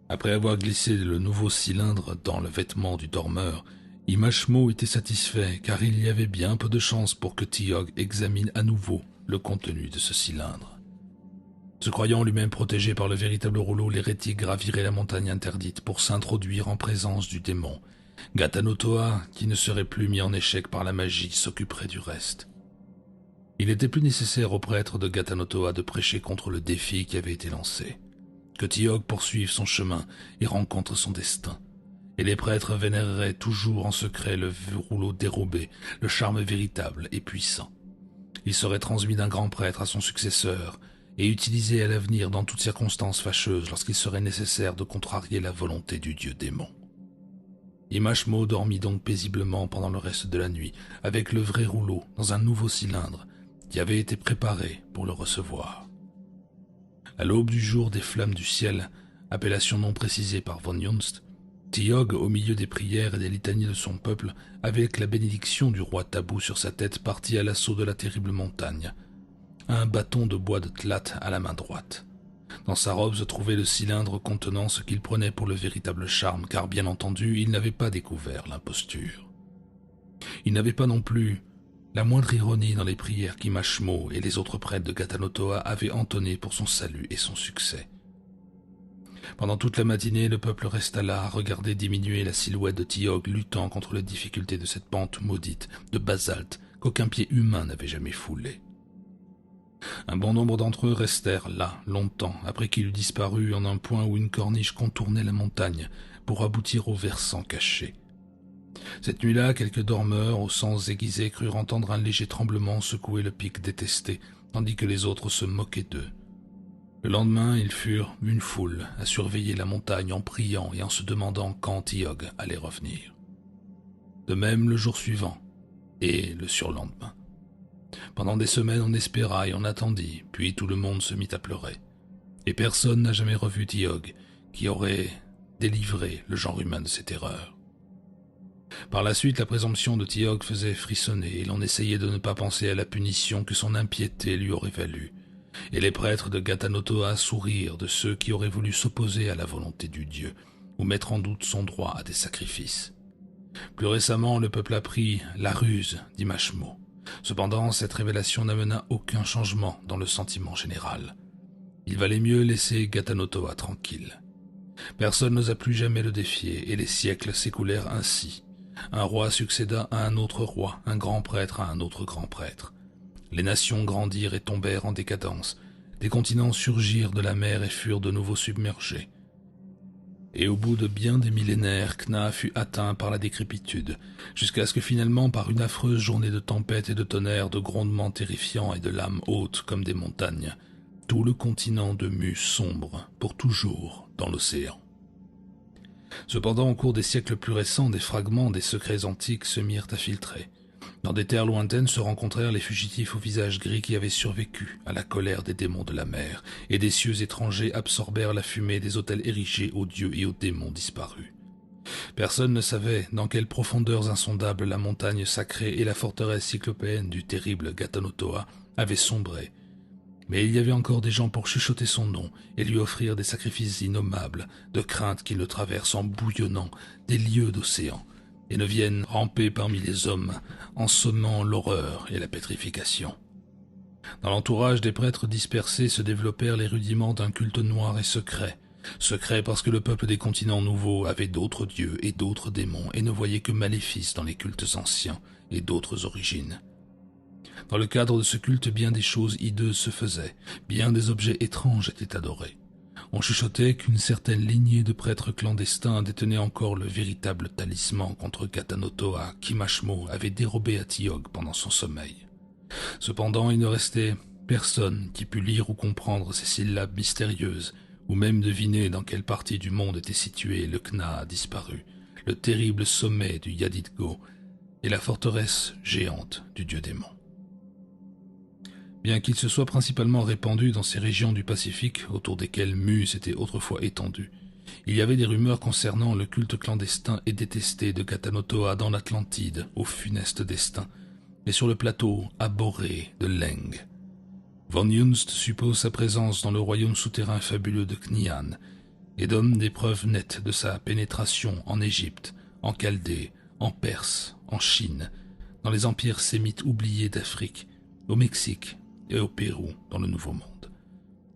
Après avoir glissé le nouveau cylindre dans le vêtement du dormeur, Imashmo était satisfait car il y avait bien peu de chances pour que Tiog examine à nouveau le contenu de ce cylindre. Se croyant lui-même protégé par le véritable rouleau, l'hérétique gravirait la montagne interdite pour s'introduire en présence du démon. Ghatanotoa, qui ne serait plus mis en échec par la magie, s'occuperait du reste. Il n'était plus nécessaire aux prêtres de Ghatanotoa de prêcher contre le défi qui avait été lancé. Que Tiog poursuive son chemin et rencontre son destin. Et les prêtres vénéreraient toujours en secret le rouleau dérobé, le charme véritable et puissant. Il serait transmis d'un grand prêtre à son successeur et utilisé à l'avenir dans toutes circonstances fâcheuses lorsqu'il serait nécessaire de contrarier la volonté du dieu démon. Imashmo dormit donc paisiblement pendant le reste de la nuit avec le vrai rouleau dans un nouveau cylindre qui avait été préparé pour le recevoir. À l'aube du jour des flammes du ciel, appellation non précisée par von Junst, Tiog, au milieu des prières et des litanies de son peuple, avec la bénédiction du roi Tabou sur sa tête, partit à l'assaut de la terrible montagne, un bâton de bois de tlat à la main droite. Dans sa robe se trouvait le cylindre contenant ce qu'il prenait pour le véritable charme, car bien entendu, il n'avait pas découvert l'imposture. Il n'avait pas non plus la moindre ironie dans les prières qu'Imashmo et les autres prêtres de Ghatanotoa avaient entonnées pour son salut et son succès. Pendant toute la matinée, le peuple resta là à regarder diminuer la silhouette de Tiog luttant contre les difficultés de cette pente maudite de basalte qu'aucun pied humain n'avait jamais foulée. Un bon nombre d'entre eux restèrent là longtemps après qu'il eut disparu en un point où une corniche contournait la montagne pour aboutir au versant caché. Cette nuit-là, quelques dormeurs aux sens aiguisés crurent entendre un léger tremblement secouer le pic détesté, tandis que les autres se moquaient d'eux. Le lendemain, ils furent une foule à surveiller la montagne en priant et en se demandant quand Tiog allait revenir. De même le jour suivant et le surlendemain. Pendant des semaines, on espéra et on attendit, puis tout le monde se mit à pleurer. Et personne n'a jamais revu Tiog, qui aurait délivré le genre humain de ses terreurs. Par la suite, la présomption de Tiog faisait frissonner et l'on essayait de ne pas penser à la punition que son impiété lui aurait value. Et les prêtres de Ghatanotoa sourirent de ceux qui auraient voulu s'opposer à la volonté du dieu ou mettre en doute son droit à des sacrifices. Plus récemment, le peuple apprit la ruse d'Imashmo. Cependant, cette révélation n'amena aucun changement dans le sentiment général. Il valait mieux laisser Ghatanotoa tranquille. Personne n'osa plus jamais le défier et les siècles s'écoulèrent ainsi. Un roi succéda à un autre roi, un grand prêtre à un autre grand prêtre. Les nations grandirent et tombèrent en décadence. Des continents surgirent de la mer et furent de nouveau submergés. Et au bout de bien des millénaires, Kna fut atteint par la décrépitude, jusqu'à ce que finalement, par une affreuse journée de tempête et de tonnerre, de grondements terrifiants et de lames hautes comme des montagnes, tout le continent de mue sombre pour toujours dans l'océan. Cependant, au cours des siècles plus récents, des fragments des secrets antiques se mirent à filtrer. Dans des terres lointaines se rencontrèrent les fugitifs au visage gris qui avaient survécu à la colère des démons de la mer, et des cieux étrangers absorbèrent la fumée des autels érigés aux dieux et aux démons disparus. Personne ne savait dans quelles profondeurs insondables la montagne sacrée et la forteresse cyclopéenne du terrible Gatanotoa avaient sombré. Mais il y avait encore des gens pour chuchoter son nom et lui offrir des sacrifices innommables, de crainte qu'il ne traverse en bouillonnant des lieues d'océan, et ne vienne ramper parmi les hommes en semant l'horreur et la pétrification. Dans l'entourage des prêtres dispersés se développèrent les rudiments d'un culte noir et secret. Secret parce que le peuple des continents nouveaux avait d'autres dieux et d'autres démons et ne voyait que maléfices dans les cultes anciens et d'autres origines. Dans le cadre de ce culte, bien des choses hideuses se faisaient, bien des objets étranges étaient adorés. On chuchotait qu'une certaine lignée de prêtres clandestins détenait encore le véritable talisman contre Gatanotoa qu'Imashmo avait dérobé à Tiog pendant son sommeil. Cependant, il ne restait personne qui pût lire ou comprendre ces syllabes mystérieuses, ou même deviner dans quelle partie du monde était situé le Kna disparu, le terrible sommet du Yadidgo et la forteresse géante du dieu démon. Bien qu'il se soit principalement répandu dans ces régions du Pacifique, autour desquelles Mu s'était autrefois étendu, il y avait des rumeurs concernant le culte clandestin et détesté de Gatanotoa dans l'Atlantide, au funeste destin, et sur le plateau abhorré de Leng. Von Junst suppose sa présence dans le royaume souterrain fabuleux de Knian, et donne des preuves nettes de sa pénétration en Égypte, en Chaldée, en Perse, en Chine, dans les empires sémites oubliés d'Afrique, au Mexique et au Pérou dans le Nouveau Monde.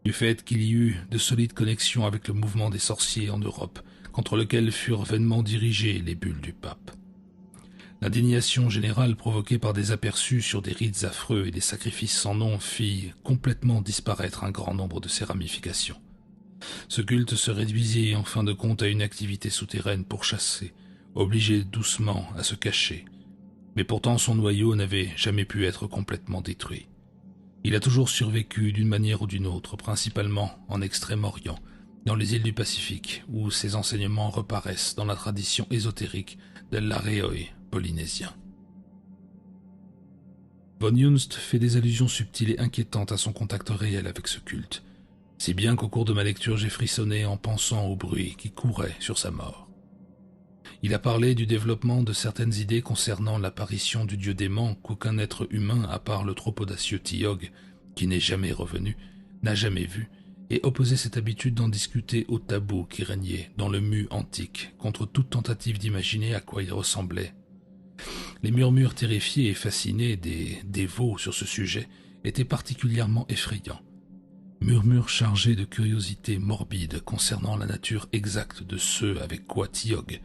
Du fait qu'il y eut de solides connexions avec le mouvement des sorciers en Europe, contre lequel furent vainement dirigées les bulles du pape. L'indignation générale provoquée par des aperçus sur des rites affreux et des sacrifices sans nom fit complètement disparaître un grand nombre de ces ramifications. Ce culte se réduisit en fin de compte à une activité souterraine pour chasser, obligé doucement à se cacher. Mais pourtant son noyau n'avait jamais pu être complètement détruit. Il a toujours survécu d'une manière ou d'une autre, principalement en Extrême-Orient, dans les îles du Pacifique, où ses enseignements reparaissent dans la tradition ésotérique de l'Areoi polynésien. Von Junst fait des allusions subtiles et inquiétantes à son contact réel avec ce culte, si bien qu'au cours de ma lecture j'ai frissonné en pensant au bruit qui courait sur sa mort. Il a parlé du développement de certaines idées concernant l'apparition du dieu démon qu'aucun être humain, à part le trop audacieux Tiog, qui n'est jamais revenu, n'a jamais vu, et opposait cette habitude d'en discuter au tabou qui régnait dans le Mu antique, contre toute tentative d'imaginer à quoi il ressemblait. Les murmures terrifiés et fascinés des dévots sur ce sujet étaient particulièrement effrayants. Murmures chargés de curiosité morbide concernant la nature exacte de ce avec quoi Tiog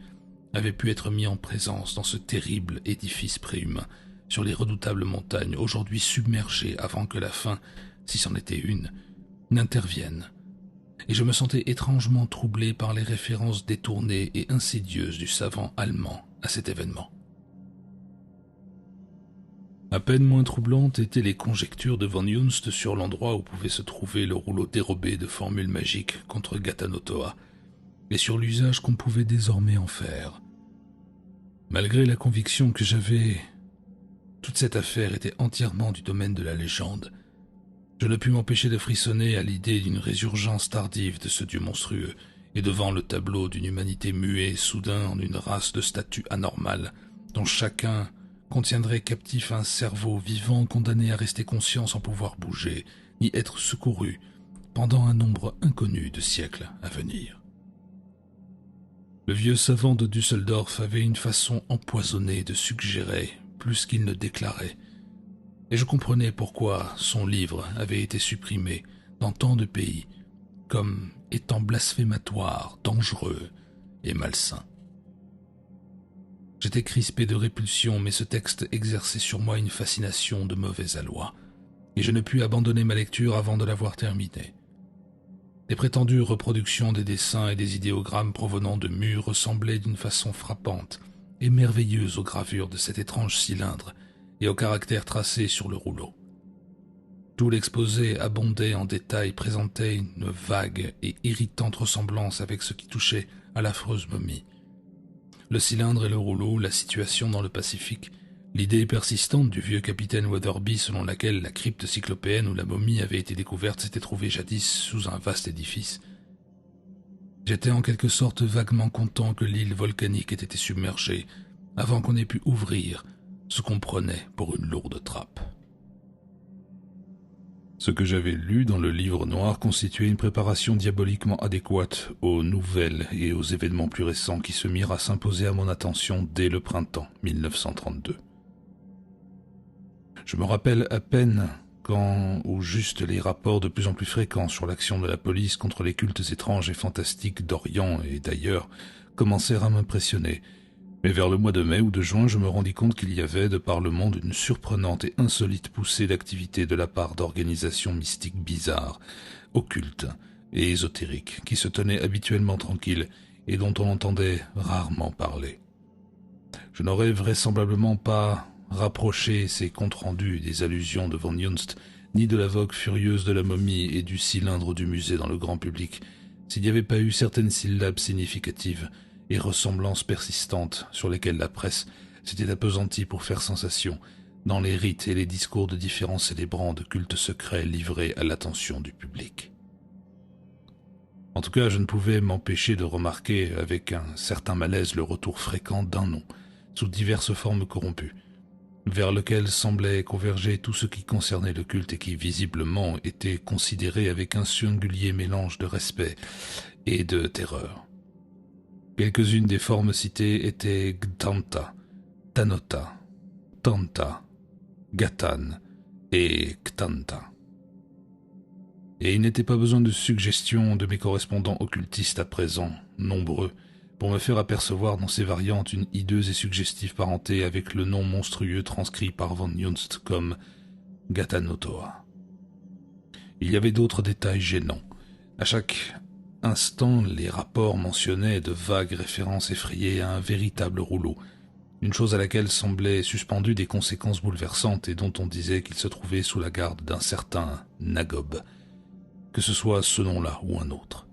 avait pu être mis en présence dans ce terrible édifice préhumain sur les redoutables montagnes aujourd'hui submergées avant que la fin, si c'en était une, n'intervienne. Et je me sentais étrangement troublé par les références détournées et insidieuses du savant allemand à cet événement. À peine moins troublantes étaient les conjectures de Von Junst sur l'endroit où pouvait se trouver le rouleau dérobé de formules magiques contre Gatanotoa, et sur l'usage qu'on pouvait désormais en faire. Malgré la conviction que j'avais, toute cette affaire était entièrement du domaine de la légende. Je ne pus m'empêcher de frissonner à l'idée d'une résurgence tardive de ce dieu monstrueux, et devant le tableau d'une humanité muée soudain en une race de statues anormales, dont chacun contiendrait captif un cerveau vivant condamné à rester conscient sans pouvoir bouger, ni être secouru pendant un nombre inconnu de siècles à venir. Le vieux savant de Düsseldorf avait une façon empoisonnée de suggérer plus qu'il ne déclarait, et je comprenais pourquoi son livre avait été supprimé dans tant de pays comme étant blasphématoire, dangereux et malsain. J'étais crispé de répulsion, mais ce texte exerçait sur moi une fascination de mauvais aloi, et je ne pus abandonner ma lecture avant de l'avoir terminée. Les prétendues reproductions des dessins et des idéogrammes provenant de Mu ressemblaient d'une façon frappante et merveilleuse aux gravures de cet étrange cylindre et aux caractères tracés sur le rouleau. Tout l'exposé abondait en détails, présentait une vague et irritante ressemblance avec ce qui touchait à l'affreuse momie. Le cylindre et le rouleau, la situation dans le Pacifique, l'idée persistante du vieux capitaine Weatherby selon laquelle la crypte cyclopéenne où la momie avait été découverte s'était trouvée jadis sous un vaste édifice. J'étais en quelque sorte vaguement content que l'île volcanique ait été submergée avant qu'on ait pu ouvrir ce qu'on prenait pour une lourde trappe. Ce que j'avais lu dans le livre noir constituait une préparation diaboliquement adéquate aux nouvelles et aux événements plus récents qui se mirent à s'imposer à mon attention dès le printemps 1932. Je me rappelle à peine quand, ou juste les rapports de plus en plus fréquents sur l'action de la police contre les cultes étranges et fantastiques d'Orient et d'ailleurs commencèrent à m'impressionner. Mais vers le mois de mai ou de juin, je me rendis compte qu'il y avait, de par le monde, une surprenante et insolite poussée d'activité de la part d'organisations mystiques bizarres, occultes et ésotériques, qui se tenaient habituellement tranquilles et dont on entendait rarement parler. Je n'aurais vraisemblablement pas rapproché ces comptes rendus des allusions de von Junst, ni de la vogue furieuse de la momie et du cylindre du musée dans le grand public, s'il n'y avait pas eu certaines syllabes significatives et ressemblances persistantes sur lesquelles la presse s'était appesantie pour faire sensation dans les rites et les discours de différents célébrants de cultes secrets livrés à l'attention du public. En tout cas, je ne pouvais m'empêcher de remarquer avec un certain malaise le retour fréquent d'un nom, sous diverses formes corrompues, vers lequel semblait converger tout ce qui concernait le culte et qui visiblement était considéré avec un singulier mélange de respect et de terreur. Quelques-unes des formes citées étaient Gtanta, Tanota, Tanta, Gatan et Ktanta. Et il n'était pas besoin de suggestions de mes correspondants occultistes à présent, nombreux, pour me faire apercevoir dans ces variantes une hideuse et suggestive parenté avec le nom monstrueux transcrit par von Junst comme Gatanotoa. Il y avait d'autres détails gênants. À chaque instant, les rapports mentionnaient de vagues références effrayées à un véritable rouleau, une chose à laquelle semblaient suspendues des conséquences bouleversantes et dont on disait qu'il se trouvait sous la garde d'un certain Nagob, que ce soit ce nom-là ou un autre.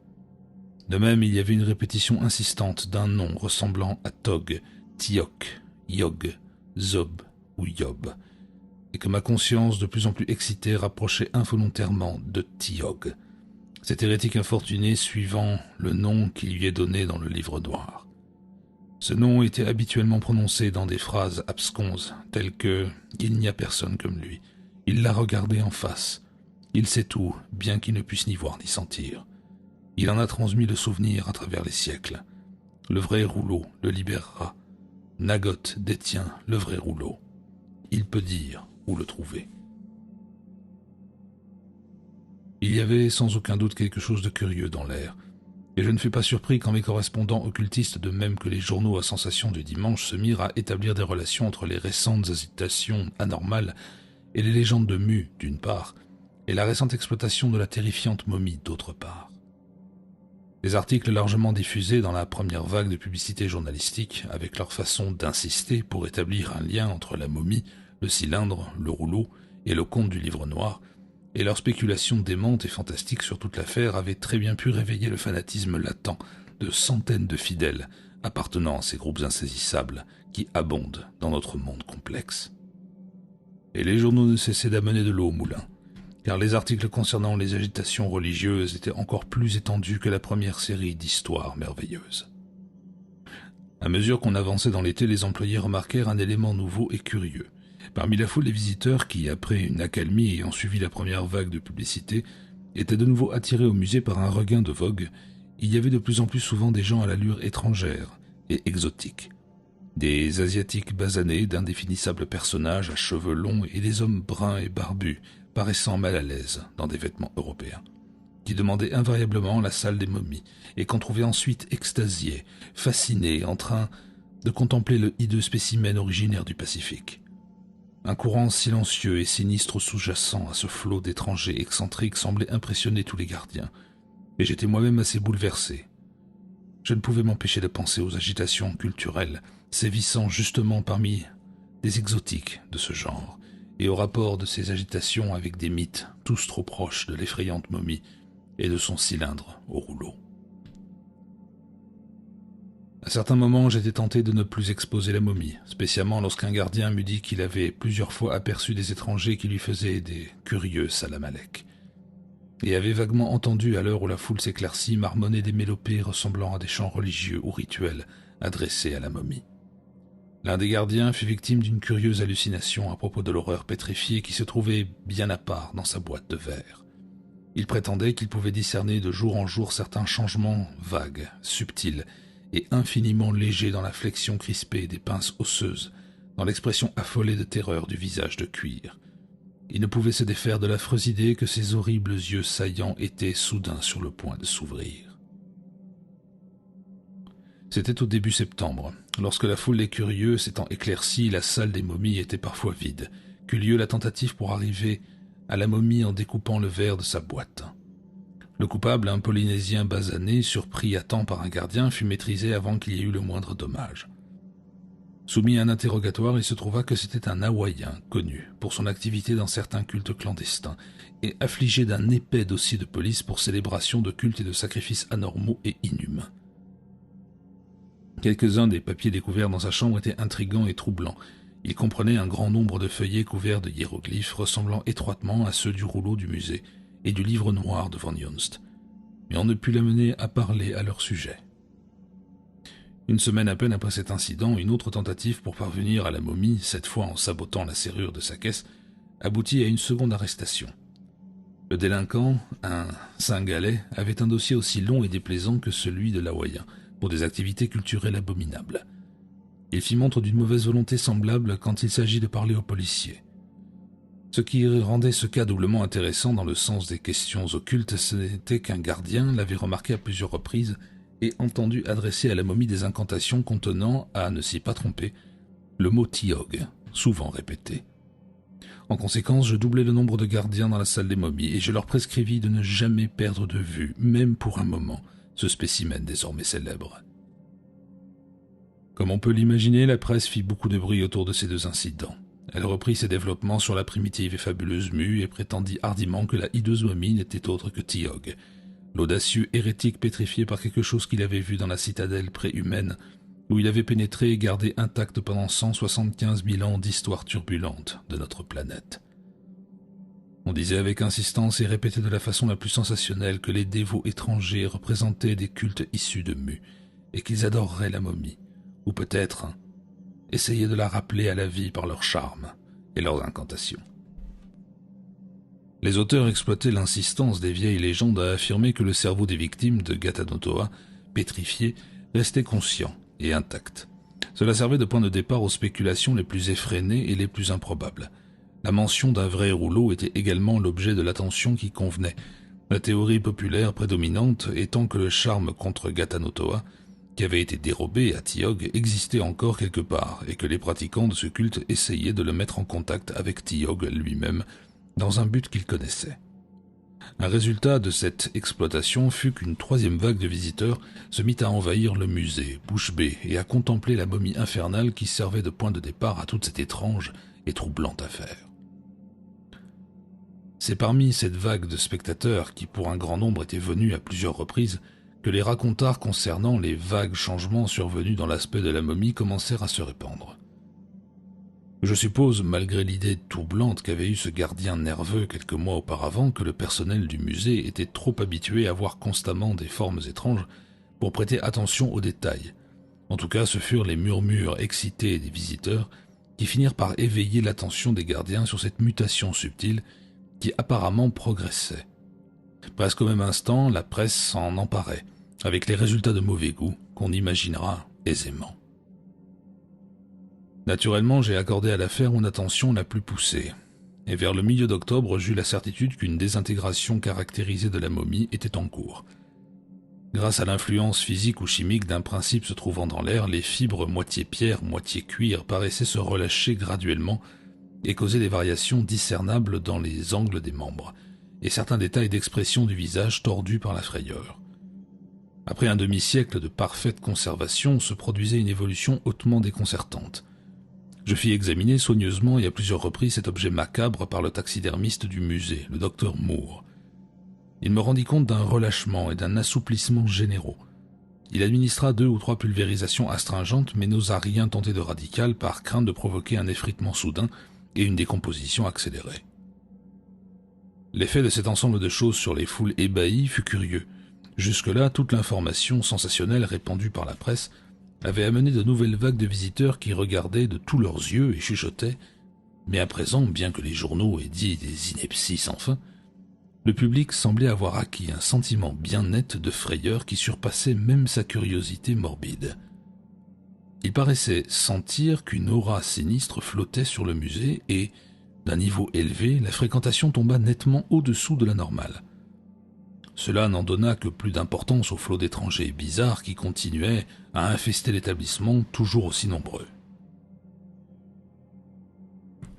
De même, il y avait une répétition insistante d'un nom ressemblant à Tog, Tiok, Yog, Zob ou Yob, et que ma conscience de plus en plus excitée rapprochait involontairement de Tiog, cet hérétique infortuné suivant le nom qui lui est donné dans le livre noir. Ce nom était habituellement prononcé dans des phrases absconses, telles que « il n'y a personne comme lui »,« il l'a regardé en face »,« il sait tout, bien qu'il ne puisse ni voir ni sentir ». Il en a transmis le souvenir à travers les siècles. Le vrai rouleau le libérera. Nagot détient le vrai rouleau. Il peut dire où le trouver. Il y avait sans aucun doute quelque chose de curieux dans l'air, et je ne fus pas surpris quand mes correspondants occultistes, de même que les journaux à sensation du dimanche, se mirent à établir des relations entre les récentes agitations anormales et les légendes de Mu, d'une part, et la récente exploitation de la terrifiante momie, d'autre part. Les articles largement diffusés dans la première vague de publicité journalistique, avec leur façon d'insister pour établir un lien entre la momie, le cylindre, le rouleau et le conte du livre noir, et leurs spéculations démentes et fantastiques sur toute l'affaire avaient très bien pu réveiller le fanatisme latent de centaines de fidèles appartenant à ces groupes insaisissables qui abondent dans notre monde complexe. Et les journaux ne cessaient d'amener de l'eau au moulin, car les articles concernant les agitations religieuses étaient encore plus étendus que la première série d'histoires merveilleuses. À mesure qu'on avançait dans l'été, les employés remarquèrent un élément nouveau et curieux. Parmi la foule des visiteurs qui, après une accalmie ayant suivi la première vague de publicité, étaient de nouveau attirés au musée par un regain de vogue, il y avait de plus en plus souvent des gens à l'allure étrangère et exotique. Des Asiatiques basanés d'indéfinissables personnages à cheveux longs et des hommes bruns et barbus, paraissant mal à l'aise dans des vêtements européens, qui demandaient invariablement la salle des momies et qu'on trouvait ensuite extasiés, fascinés, en train de contempler le hideux spécimen originaire du Pacifique. Un courant silencieux et sinistre sous-jacent à ce flot d'étrangers excentriques semblait impressionner tous les gardiens, et j'étais moi-même assez bouleversé. Je ne pouvais m'empêcher de penser aux agitations culturelles sévissant justement parmi des exotiques de ce genre, et au rapport de ces agitations avec des mythes tous trop proches de l'effrayante momie et de son cylindre au rouleau. À certains moments, j'étais tenté de ne plus exposer la momie, spécialement lorsqu'un gardien m'eût dit qu'il avait plusieurs fois aperçu des étrangers qui lui faisaient des curieux salam alek, et avait vaguement entendu, à l'heure où la foule s'éclaircit, marmonner des mélopées ressemblant à des chants religieux ou rituels adressés à la momie. L'un des gardiens fut victime d'une curieuse hallucination à propos de l'horreur pétrifiée qui se trouvait bien à part dans sa boîte de verre. Il prétendait qu'il pouvait discerner de jour en jour certains changements vagues, subtils et infiniment légers dans la flexion crispée des pinces osseuses, dans l'expression affolée de terreur du visage de cuir. Il ne pouvait se défaire de l'affreuse idée que ses horribles yeux saillants étaient soudain sur le point de s'ouvrir. C'était au début septembre, lorsque la foule des curieux s'étant éclaircie, la salle des momies était parfois vide, qu'eut lieu la tentative pour arriver à la momie en découpant le verre de sa boîte. Le coupable, un Polynésien basané, surpris à temps par un gardien, fut maîtrisé avant qu'il y ait eu le moindre dommage. Soumis à un interrogatoire, il se trouva que c'était un Hawaïen connu pour son activité dans certains cultes clandestins et affligé d'un épais dossier de police pour célébration de cultes et de sacrifices anormaux et inhumains. Quelques-uns des papiers découverts dans sa chambre étaient intrigants et troublants. Ils comprenaient un grand nombre de feuillets couverts de hiéroglyphes ressemblant étroitement à ceux du rouleau du musée et du livre noir de Van Johnst, mais on ne put l'amener à parler à leur sujet. Une semaine à peine après cet incident, une autre tentative pour parvenir à la momie, cette fois en sabotant la serrure de sa caisse, aboutit à une seconde arrestation. Le délinquant, un Cingalais, avait un dossier aussi long et déplaisant que celui de l'Hawaïen, pour des activités culturelles abominables. Il fit montre d'une mauvaise volonté semblable quand il s'agit de parler aux policiers. Ce qui rendait ce cas doublement intéressant dans le sens des questions occultes, c'était qu'un gardien l'avait remarqué à plusieurs reprises et entendu adresser à la momie des incantations contenant, à ne s'y pas tromper, le mot Tiog, souvent répété. En conséquence, je doublai le nombre de gardiens dans la salle des momies et je leur prescrivis de ne jamais perdre de vue, même pour un moment, ce spécimen désormais célèbre. Comme on peut l'imaginer, la presse fit beaucoup de bruit autour de ces deux incidents. Elle reprit ses développements sur la primitive et fabuleuse mue et prétendit hardiment que la hideuse momie n'était autre que Tiog, l'audacieux hérétique pétrifié par quelque chose qu'il avait vu dans la citadelle préhumaine, où il avait pénétré et gardé intacte pendant 175 000 ans d'histoire turbulente de notre planète. On disait avec insistance et répétait de la façon la plus sensationnelle que les dévots étrangers représentaient des cultes issus de Mu, et qu'ils adoreraient la momie, ou peut-être essayaient de la rappeler à la vie par leur charme et leurs incantations. Les auteurs exploitaient l'insistance des vieilles légendes à affirmer que le cerveau des victimes de Gata-no-Toa, pétrifié, restait conscient et intact. Cela servait de point de départ aux spéculations les plus effrénées et les plus improbables. La mention d'un vrai rouleau était également l'objet de l'attention qui convenait, la théorie populaire prédominante étant que le charme contre Gata-no-Toa, qui avait été dérobé à Tiog, existait encore quelque part et que les pratiquants de ce culte essayaient de le mettre en contact avec Tiog lui-même dans un but qu'ils connaissaient. Un résultat de cette exploitation fut qu'une troisième vague de visiteurs se mit à envahir le musée, bouche bée, et à contempler la momie infernale qui servait de point de départ à toute cette étrange et troublante affaire. C'est parmi cette vague de spectateurs, qui pour un grand nombre étaient venus à plusieurs reprises, que les racontards concernant les vagues changements survenus dans l'aspect de la momie commencèrent à se répandre. Je suppose, malgré l'idée troublante qu'avait eue ce gardien nerveux quelques mois auparavant, que le personnel du musée était trop habitué à voir constamment des formes étranges pour prêter attention aux détails. En tout cas, ce furent les murmures excités des visiteurs qui finirent par éveiller l'attention des gardiens sur cette mutation subtile qui apparemment progressait. Presque au même instant, la presse s'en emparait, avec les résultats de mauvais goût qu'on imaginera aisément. Naturellement, j'ai accordé à l'affaire mon attention la plus poussée, et vers le milieu d'octobre, j'eus la certitude qu'une désintégration caractérisée de la momie était en cours. Grâce à l'influence physique ou chimique d'un principe se trouvant dans l'air, les fibres moitié pierre, moitié cuir paraissaient se relâcher graduellement et causer des variations discernables dans les angles des membres, et certains détails d'expression du visage tordus par la frayeur. Après un demi-siècle de parfaite conservation, se produisait une évolution hautement déconcertante. Je fis examiner soigneusement et à plusieurs reprises cet objet macabre par le taxidermiste du musée, le docteur Moore. Il me rendit compte d'un relâchement et d'un assouplissement généraux. Il administra 2 ou 3 pulvérisations astringentes mais n'osa rien tenter de radical par crainte de provoquer un effritement soudain et une décomposition accélérée. L'effet de cet ensemble de choses sur les foules ébahies fut curieux. Jusque-là, toute l'information sensationnelle répandue par la presse avait amené de nouvelles vagues de visiteurs qui regardaient de tous leurs yeux et chuchotaient. Mais à présent, bien que les journaux aient dit des inepties sans fin, le public semblait avoir acquis un sentiment bien net de frayeur qui surpassait même sa curiosité morbide. Il paraissait sentir qu'une aura sinistre flottait sur le musée et, d'un niveau élevé, la fréquentation tomba nettement au-dessous de la normale. Cela n'en donna que plus d'importance au flot d'étrangers bizarres qui continuaient à infester l'établissement toujours aussi nombreux.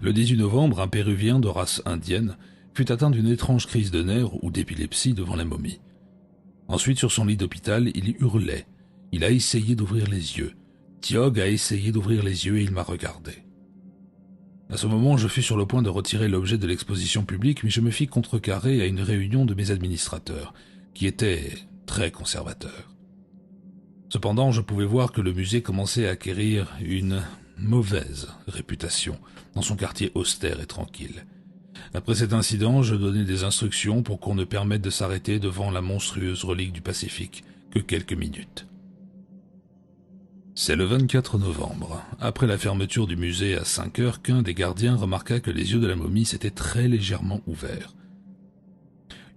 Le 18 novembre, un Péruvien de race indienne fut atteint d'une étrange crise de nerfs ou d'épilepsie devant la momie. Ensuite, sur son lit d'hôpital, il hurlait. Il a essayé d'ouvrir les yeux. Tiog a essayé d'ouvrir les yeux et il m'a regardé. À ce moment, je fus sur le point de retirer l'objet de l'exposition publique, mais je me fis contrecarrer à une réunion de mes administrateurs, qui étaient très conservateurs. Cependant, je pouvais voir que le musée commençait à acquérir une mauvaise réputation dans son quartier austère et tranquille. Après cet incident, je donnai des instructions pour qu'on ne permette de s'arrêter devant la monstrueuse relique du Pacifique que quelques minutes. C'est le 24 novembre, après la fermeture du musée à 5 heures, qu'un des gardiens remarqua que les yeux de la momie s'étaient très légèrement ouverts.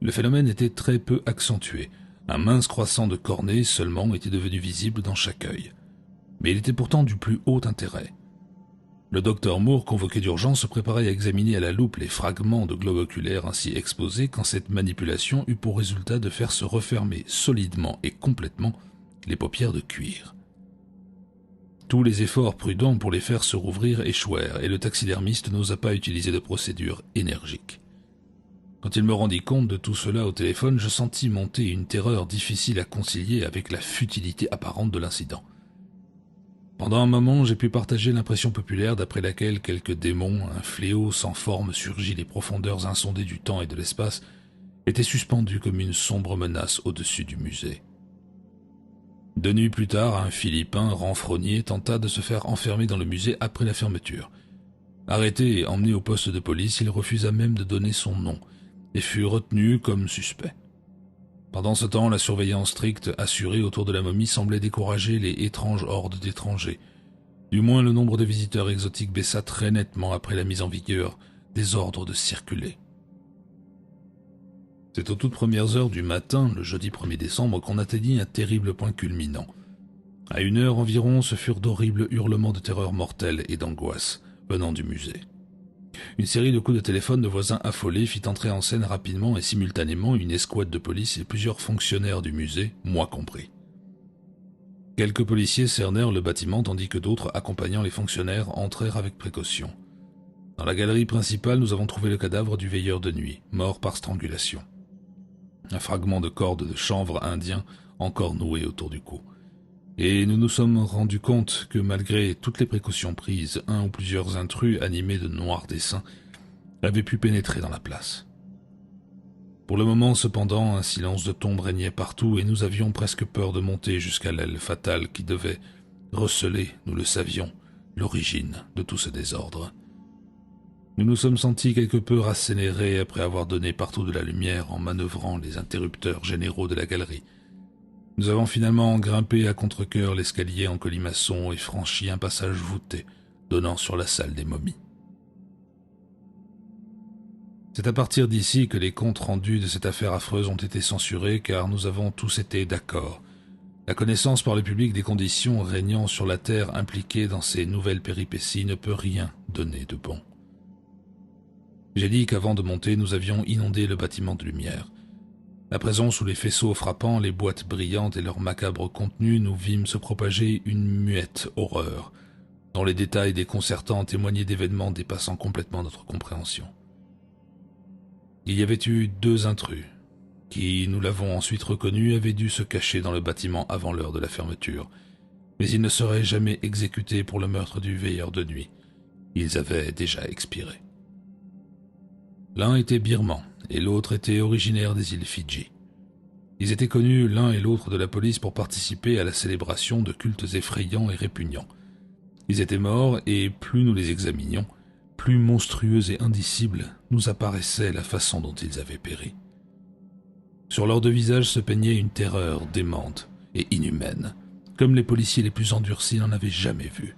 Le phénomène était très peu accentué. Un mince croissant de cornée seulement était devenu visible dans chaque œil. Mais il était pourtant du plus haut intérêt. Le docteur Moore, convoqué d'urgence, se préparait à examiner à la loupe les fragments de globe oculaire ainsi exposés quand cette manipulation eut pour résultat de faire se refermer solidement et complètement les paupières de cuir. Tous les efforts prudents pour les faire se rouvrir échouèrent et le taxidermiste n'osa pas utiliser de procédure énergique. Quand il me rendit compte de tout cela au téléphone, je sentis monter une terreur difficile à concilier avec la futilité apparente de l'incident. Pendant un moment, j'ai pu partager l'impression populaire d'après laquelle quelques démons, un fléau sans forme surgit des profondeurs insondées du temps et de l'espace, étaient suspendus comme une sombre menace au-dessus du musée. 2 nuits plus tard, un Philippin renfrogné tenta de se faire enfermer dans le musée après la fermeture. Arrêté et emmené au poste de police, il refusa même de donner son nom et fut retenu comme suspect. Pendant ce temps, la surveillance stricte assurée autour de la momie semblait décourager les étranges hordes d'étrangers. Du moins, le nombre de visiteurs exotiques baissa très nettement après la mise en vigueur des ordres de circuler. C'est aux toutes premières heures du matin, le jeudi 1er décembre, qu'on atteignit un terrible point culminant. À 1 heure environ, ce furent d'horribles hurlements de terreur mortelle et d'angoisse venant du musée. Une série de coups de téléphone de voisins affolés fit entrer en scène rapidement et simultanément une escouade de police et plusieurs fonctionnaires du musée, moi compris. Quelques policiers cernèrent le bâtiment tandis que d'autres, accompagnant les fonctionnaires, entrèrent avec précaution. Dans la galerie principale, nous avons trouvé le cadavre du veilleur de nuit, mort par strangulation. Un fragment de corde de chanvre indien encore noué autour du cou. Et nous nous sommes rendus compte que malgré toutes les précautions prises, un ou plusieurs intrus animés de noirs desseins avaient pu pénétrer dans la place. Pour le moment, cependant, un silence de tombe régnait partout et nous avions presque peur de monter jusqu'à l'aile fatale qui devait receler, nous le savions, l'origine de tout ce désordre. Nous nous sommes sentis quelque peu rassénérés après avoir donné partout de la lumière en manœuvrant les interrupteurs généraux de la galerie. Nous avons finalement grimpé à contre-cœur l'escalier en colimaçon et franchi un passage voûté donnant sur la salle des momies. C'est à partir d'ici que les comptes rendus de cette affaire affreuse ont été censurés car nous avons tous été d'accord. La connaissance par le public des conditions régnant sur la Terre impliquées dans ces nouvelles péripéties ne peut rien donner de bon. J'ai dit qu'avant de monter, nous avions inondé le bâtiment de lumière. À présent, sous les faisceaux frappants, les boîtes brillantes et leur macabre contenu, nous vîmes se propager une muette horreur, dont les détails déconcertants témoignaient d'événements dépassant complètement notre compréhension. Il y avait eu 2 intrus, qui, nous l'avons ensuite reconnu, avaient dû se cacher dans le bâtiment avant l'heure de la fermeture, mais ils ne seraient jamais exécutés pour le meurtre du veilleur de nuit. Ils avaient déjà expiré. L'un était birman et l'autre était originaire des îles Fidji. Ils étaient connus l'un et l'autre de la police pour participer à la célébration de cultes effrayants et répugnants. Ils étaient morts et plus nous les examinions, plus monstrueux et indicible nous apparaissait la façon dont ils avaient péri. Sur leurs deux visages se peignait une terreur démente et inhumaine, comme les policiers les plus endurcis n'en avaient jamais vu.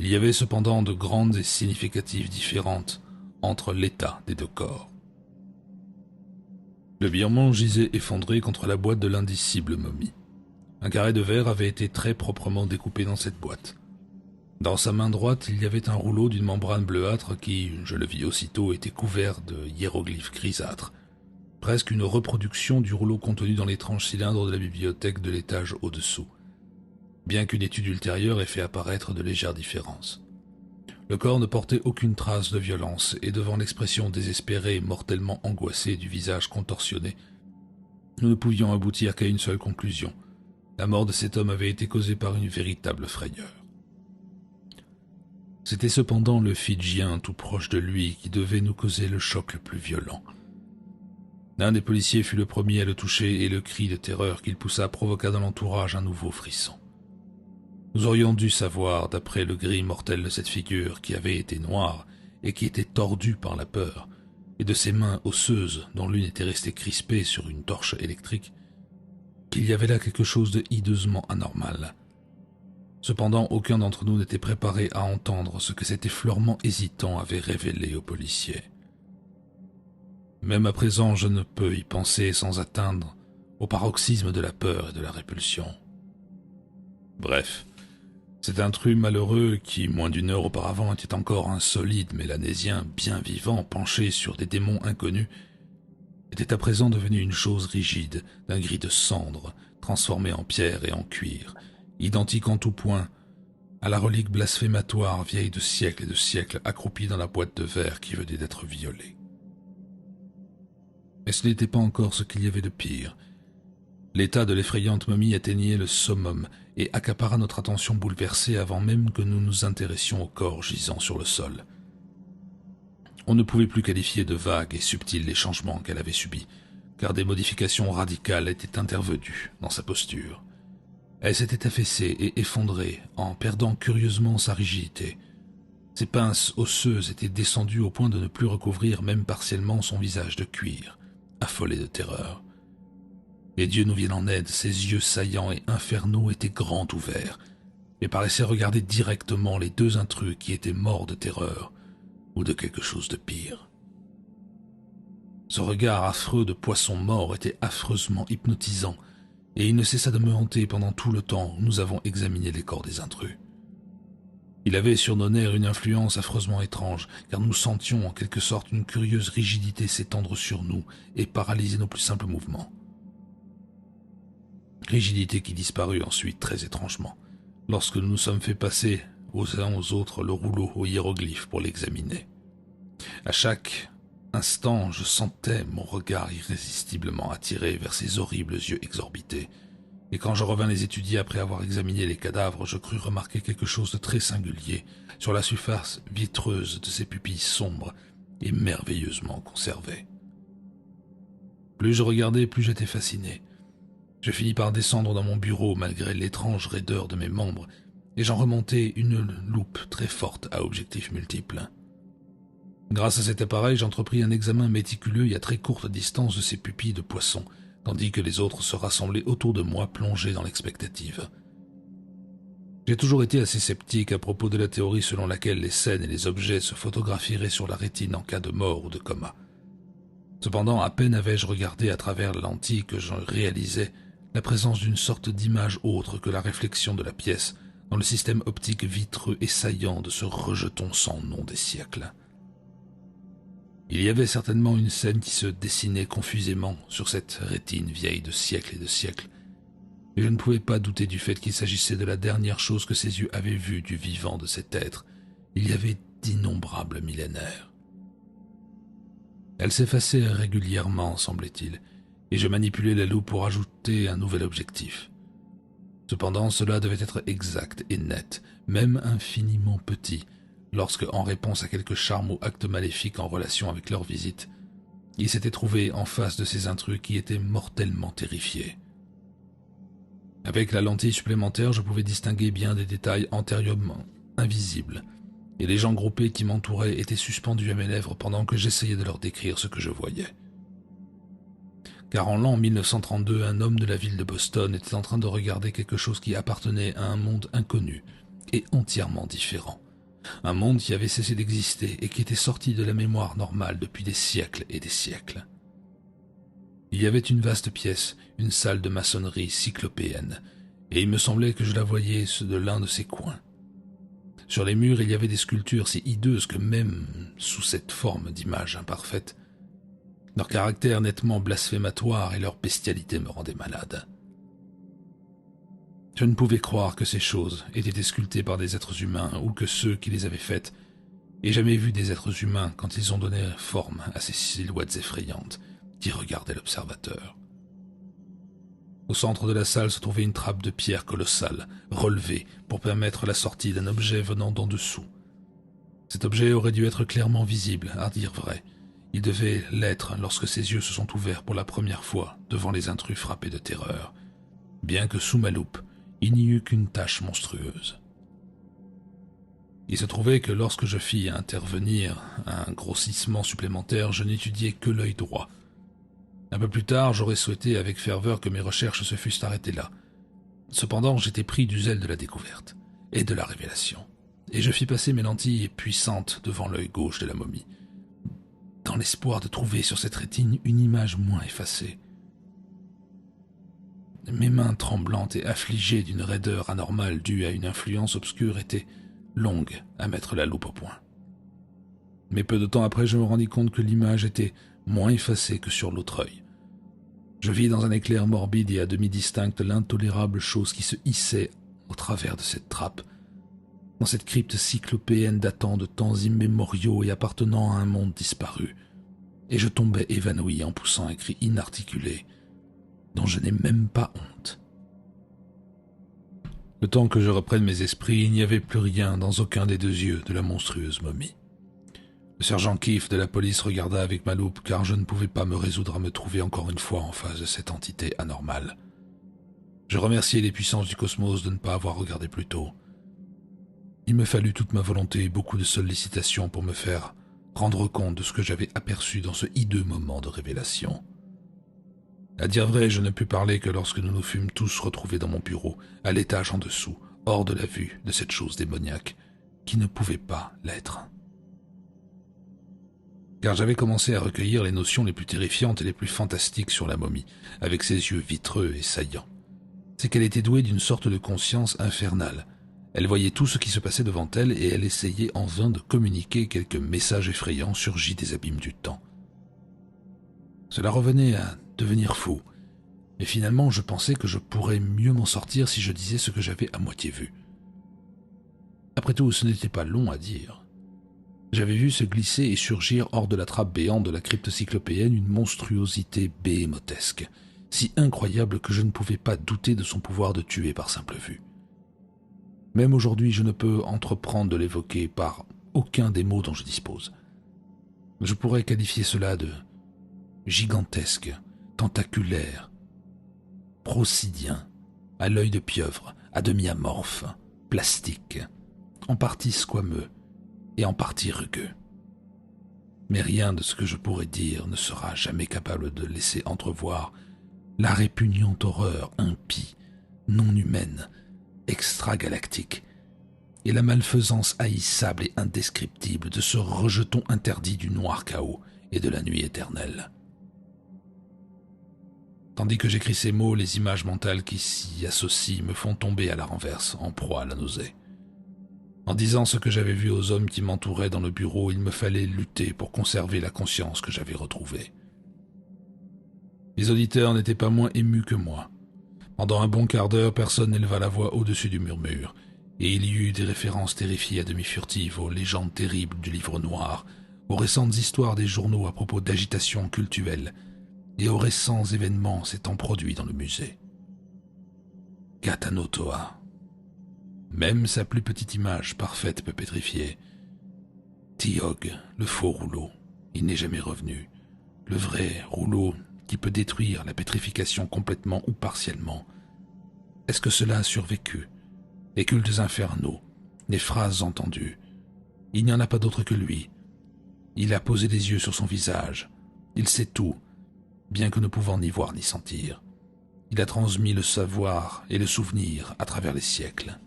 Il y avait cependant de grandes et significatives différences entre l'état des deux corps. Le birman gisait effondré contre la boîte de l'indicible momie. Un carré de verre avait été très proprement découpé dans cette boîte. Dans sa main droite, il y avait un rouleau d'une membrane bleuâtre qui, je le vis aussitôt, était couvert de hiéroglyphes grisâtres, presque une reproduction du rouleau contenu dans l'étrange cylindre de la bibliothèque de l'étage au-dessous, bien qu'une étude ultérieure ait fait apparaître de légères différences. Le corps ne portait aucune trace de violence, et devant l'expression désespérée et mortellement angoissée du visage contorsionné, nous ne pouvions aboutir qu'à une seule conclusion. La mort de cet homme avait été causée par une véritable frayeur. C'était cependant le Fidjien tout proche de lui qui devait nous causer le choc le plus violent. L'un des policiers fut le premier à le toucher et le cri de terreur qu'il poussa provoqua dans l'entourage un nouveau frisson. Nous aurions dû savoir, d'après le gris mortel de cette figure qui avait été noire et qui était tordue par la peur, et de ses mains osseuses dont l'une était restée crispée sur une torche électrique, qu'il y avait là quelque chose de hideusement anormal. Cependant, aucun d'entre nous n'était préparé à entendre ce que cet effleurement hésitant avait révélé aux policiers. Même à présent, je ne peux y penser sans atteindre au paroxysme de la peur et de la répulsion. Bref, cet intrus malheureux qui, moins d'une heure auparavant, était encore un solide mélanésien bien vivant penché sur des démons inconnus, était à présent devenu une chose rigide, d'un gris de cendre, transformée en pierre et en cuir, identique en tout point à la relique blasphématoire vieille de siècles et de siècles accroupie dans la boîte de verre qui venait d'être violée. Mais ce n'était pas encore ce qu'il y avait de pire. L'état de l'effrayante momie atteignait le summum et accapara notre attention bouleversée avant même que nous nous intéressions au corps gisant sur le sol. On ne pouvait plus qualifier de vagues et subtils les changements qu'elle avait subis, car des modifications radicales étaient intervenues dans sa posture. Elle s'était affaissée et effondrée en perdant curieusement sa rigidité. Ses pinces osseuses étaient descendues au point de ne plus recouvrir même partiellement son visage de cuir, affolé de terreur. Et Dieu nous vienne en aide, ses yeux saillants et infernaux étaient grands ouverts et paraissaient regarder directement les deux intrus qui étaient morts de terreur ou de quelque chose de pire. Ce regard affreux de poisson mort était affreusement hypnotisant et il ne cessa de me hanter pendant tout le temps où nous avons examiné les corps des intrus. Il avait sur nos nerfs une influence affreusement étrange, car nous sentions en quelque sorte une curieuse rigidité s'étendre sur nous et paralyser nos plus simples mouvements. Rigidité qui disparut ensuite très étrangement, lorsque nous nous sommes fait passer aux uns aux autres le rouleau aux hiéroglyphes pour l'examiner. À chaque instant, je sentais mon regard irrésistiblement attiré vers ces horribles yeux exorbités, et quand je revins les étudier après avoir examiné les cadavres, je crus remarquer quelque chose de très singulier sur la surface vitreuse de ces pupilles sombres et merveilleusement conservées. Plus je regardais, plus j'étais fasciné. Je finis par descendre dans mon bureau malgré l'étrange raideur de mes membres, et j'en remontai une loupe très forte à objectifs multiples. Grâce à cet appareil, j'entrepris un examen méticuleux et à très courte distance de ces pupilles de poisson, tandis que les autres se rassemblaient autour de moi plongés dans l'expectative. J'ai toujours été assez sceptique à propos de la théorie selon laquelle les scènes et les objets se photographieraient sur la rétine en cas de mort ou de coma. Cependant, à peine avais-je regardé à travers la lentille que je réalisais la présence d'une sorte d'image autre que la réflexion de la pièce dans le système optique vitreux et saillant de ce rejeton sans nom des siècles. Il y avait certainement une scène qui se dessinait confusément sur cette rétine vieille de siècles et de siècles, mais je ne pouvais pas douter du fait qu'il s'agissait de la dernière chose que ses yeux avaient vue du vivant de cet être. Il y avait d'innombrables millénaires. Elle s'effaçait régulièrement, semblait-il, et je manipulais la loupe pour ajouter un nouvel objectif. Cependant, cela devait être exact et net, même infiniment petit, lorsque, en réponse à quelque charme ou acte maléfique en relation avec leur visite, Il s'était trouvé en face de ces intrus qui étaient mortellement terrifiés. Avec la lentille supplémentaire, je pouvais distinguer bien des détails antérieurement invisibles, et les gens groupés qui m'entouraient étaient suspendus à mes lèvres pendant que j'essayais de leur décrire ce que je voyais. Car en l'an 1932, un homme de la ville de Boston était en train de regarder quelque chose qui appartenait à un monde inconnu et entièrement différent. Un monde qui avait cessé d'exister et qui était sorti de la mémoire normale depuis des siècles et des siècles. Il y avait une vaste pièce, une salle de maçonnerie cyclopéenne, et il me semblait que je la voyais de l'un de ses coins. Sur les murs, il y avait des sculptures si hideuses que même sous cette forme d'image imparfaite, leur caractère nettement blasphématoire et leur bestialité me rendaient malade. Je ne pouvais croire que ces choses aient été sculptées par des êtres humains ou que ceux qui les avaient faites aient jamais vu des êtres humains quand ils ont donné forme à ces silhouettes effrayantes qui regardaient l'observateur. Au centre de la salle se trouvait une trappe de pierre colossale, relevée pour permettre la sortie d'un objet venant d'en dessous. Cet objet aurait dû être clairement visible, à dire vrai. Il devait l'être lorsque ses yeux se sont ouverts pour la première fois devant les intrus frappés de terreur, bien que sous ma loupe, il n'y eut qu'une tache monstrueuse. Il se trouvait que lorsque je fis intervenir un grossissement supplémentaire, je n'étudiais que l'œil droit. Un peu plus tard, j'aurais souhaité avec ferveur que mes recherches se fussent arrêtées là. Cependant, j'étais pris du zèle de la découverte et de la révélation, et je fis passer mes lentilles puissantes devant l'œil gauche de la momie, dans l'espoir de trouver sur cette rétine une image moins effacée. Mes mains tremblantes et affligées d'une raideur anormale due à une influence obscure étaient longues à mettre la loupe au point. Mais peu de temps après, je me rendis compte que l'image était moins effacée que sur l'autre œil. Je vis dans un éclair morbide et à demi distincte l'intolérable chose qui se hissait au travers de cette trappe, dans cette crypte cyclopéenne datant de temps immémoriaux et appartenant à un monde disparu, et je tombais évanoui en poussant un cri inarticulé dont je n'ai même pas honte. Le temps que je reprenne mes esprits, il n'y avait plus rien dans aucun des deux yeux de la monstrueuse momie. Le sergent Keefe de la police regarda avec ma loupe car je ne pouvais pas me résoudre à me trouver encore une fois en face de cette entité anormale. Je remerciai les puissances du cosmos de ne pas avoir regardé plus tôt. Il me fallut toute ma volonté et beaucoup de sollicitations pour me faire rendre compte de ce que j'avais aperçu dans ce hideux moment de révélation. À dire vrai, je ne pus parler que lorsque nous nous fûmes tous retrouvés dans mon bureau, à l'étage en dessous, hors de la vue de cette chose démoniaque, qui ne pouvait pas l'être. Car j'avais commencé à recueillir les notions les plus terrifiantes et les plus fantastiques sur la momie, avec ses yeux vitreux et saillants. C'est qu'elle était douée d'une sorte de conscience infernale. Elle voyait tout ce qui se passait devant elle et elle essayait en vain de communiquer quelques messages effrayants surgis des abîmes du temps. Cela revenait à devenir fou, et finalement je pensais que je pourrais mieux m'en sortir si je disais ce que j'avais à moitié vu. Après tout, ce n'était pas long à dire. J'avais vu se glisser et surgir hors de la trappe béante de la crypte cyclopéenne une monstruosité béhémotesque, si incroyable que je ne pouvais pas douter de son pouvoir de tuer par simple vue. Même aujourd'hui, je ne peux entreprendre de l'évoquer par aucun des mots dont je dispose. Je pourrais qualifier cela de gigantesque, tentaculaire, procydien, à l'œil de pieuvre, à demi amorphe, plastique, en partie squameux et en partie rugueux. Mais rien de ce que je pourrais dire ne sera jamais capable de laisser entrevoir la répugnante horreur impie, non humaine, extragalactique, et la malfaisance haïssable et indescriptible de ce rejeton interdit du noir chaos et de la nuit éternelle. Tandis que j'écris ces mots, les images mentales qui s'y associent me font tomber à la renverse, en proie à la nausée. En disant ce que j'avais vu aux hommes qui m'entouraient dans le bureau, il me fallait lutter pour conserver la conscience que j'avais retrouvée. Les auditeurs n'étaient pas moins émus que moi. Pendant un bon quart d'heure, personne n'éleva la voix au-dessus du murmure, et il y eut des références terrifiées à demi furtives aux légendes terribles du livre noir, aux récentes histoires des journaux à propos d'agitations cultuelles, et aux récents événements s'étant produits dans le musée. Katanotoa. Même sa plus petite image parfaite peut pétrifier. Tiog, le faux rouleau, il n'est jamais revenu. le vrai rouleau qui peut détruire la pétrification complètement ou partiellement. Est-ce que cela a survécu? Les cultes infernaux, les phrases entendues. Il n'y en a pas d'autre que lui. Il a posé les yeux sur son visage. Il sait tout, bien que ne pouvant ni voir ni sentir. Il a transmis le savoir et le souvenir à travers les siècles.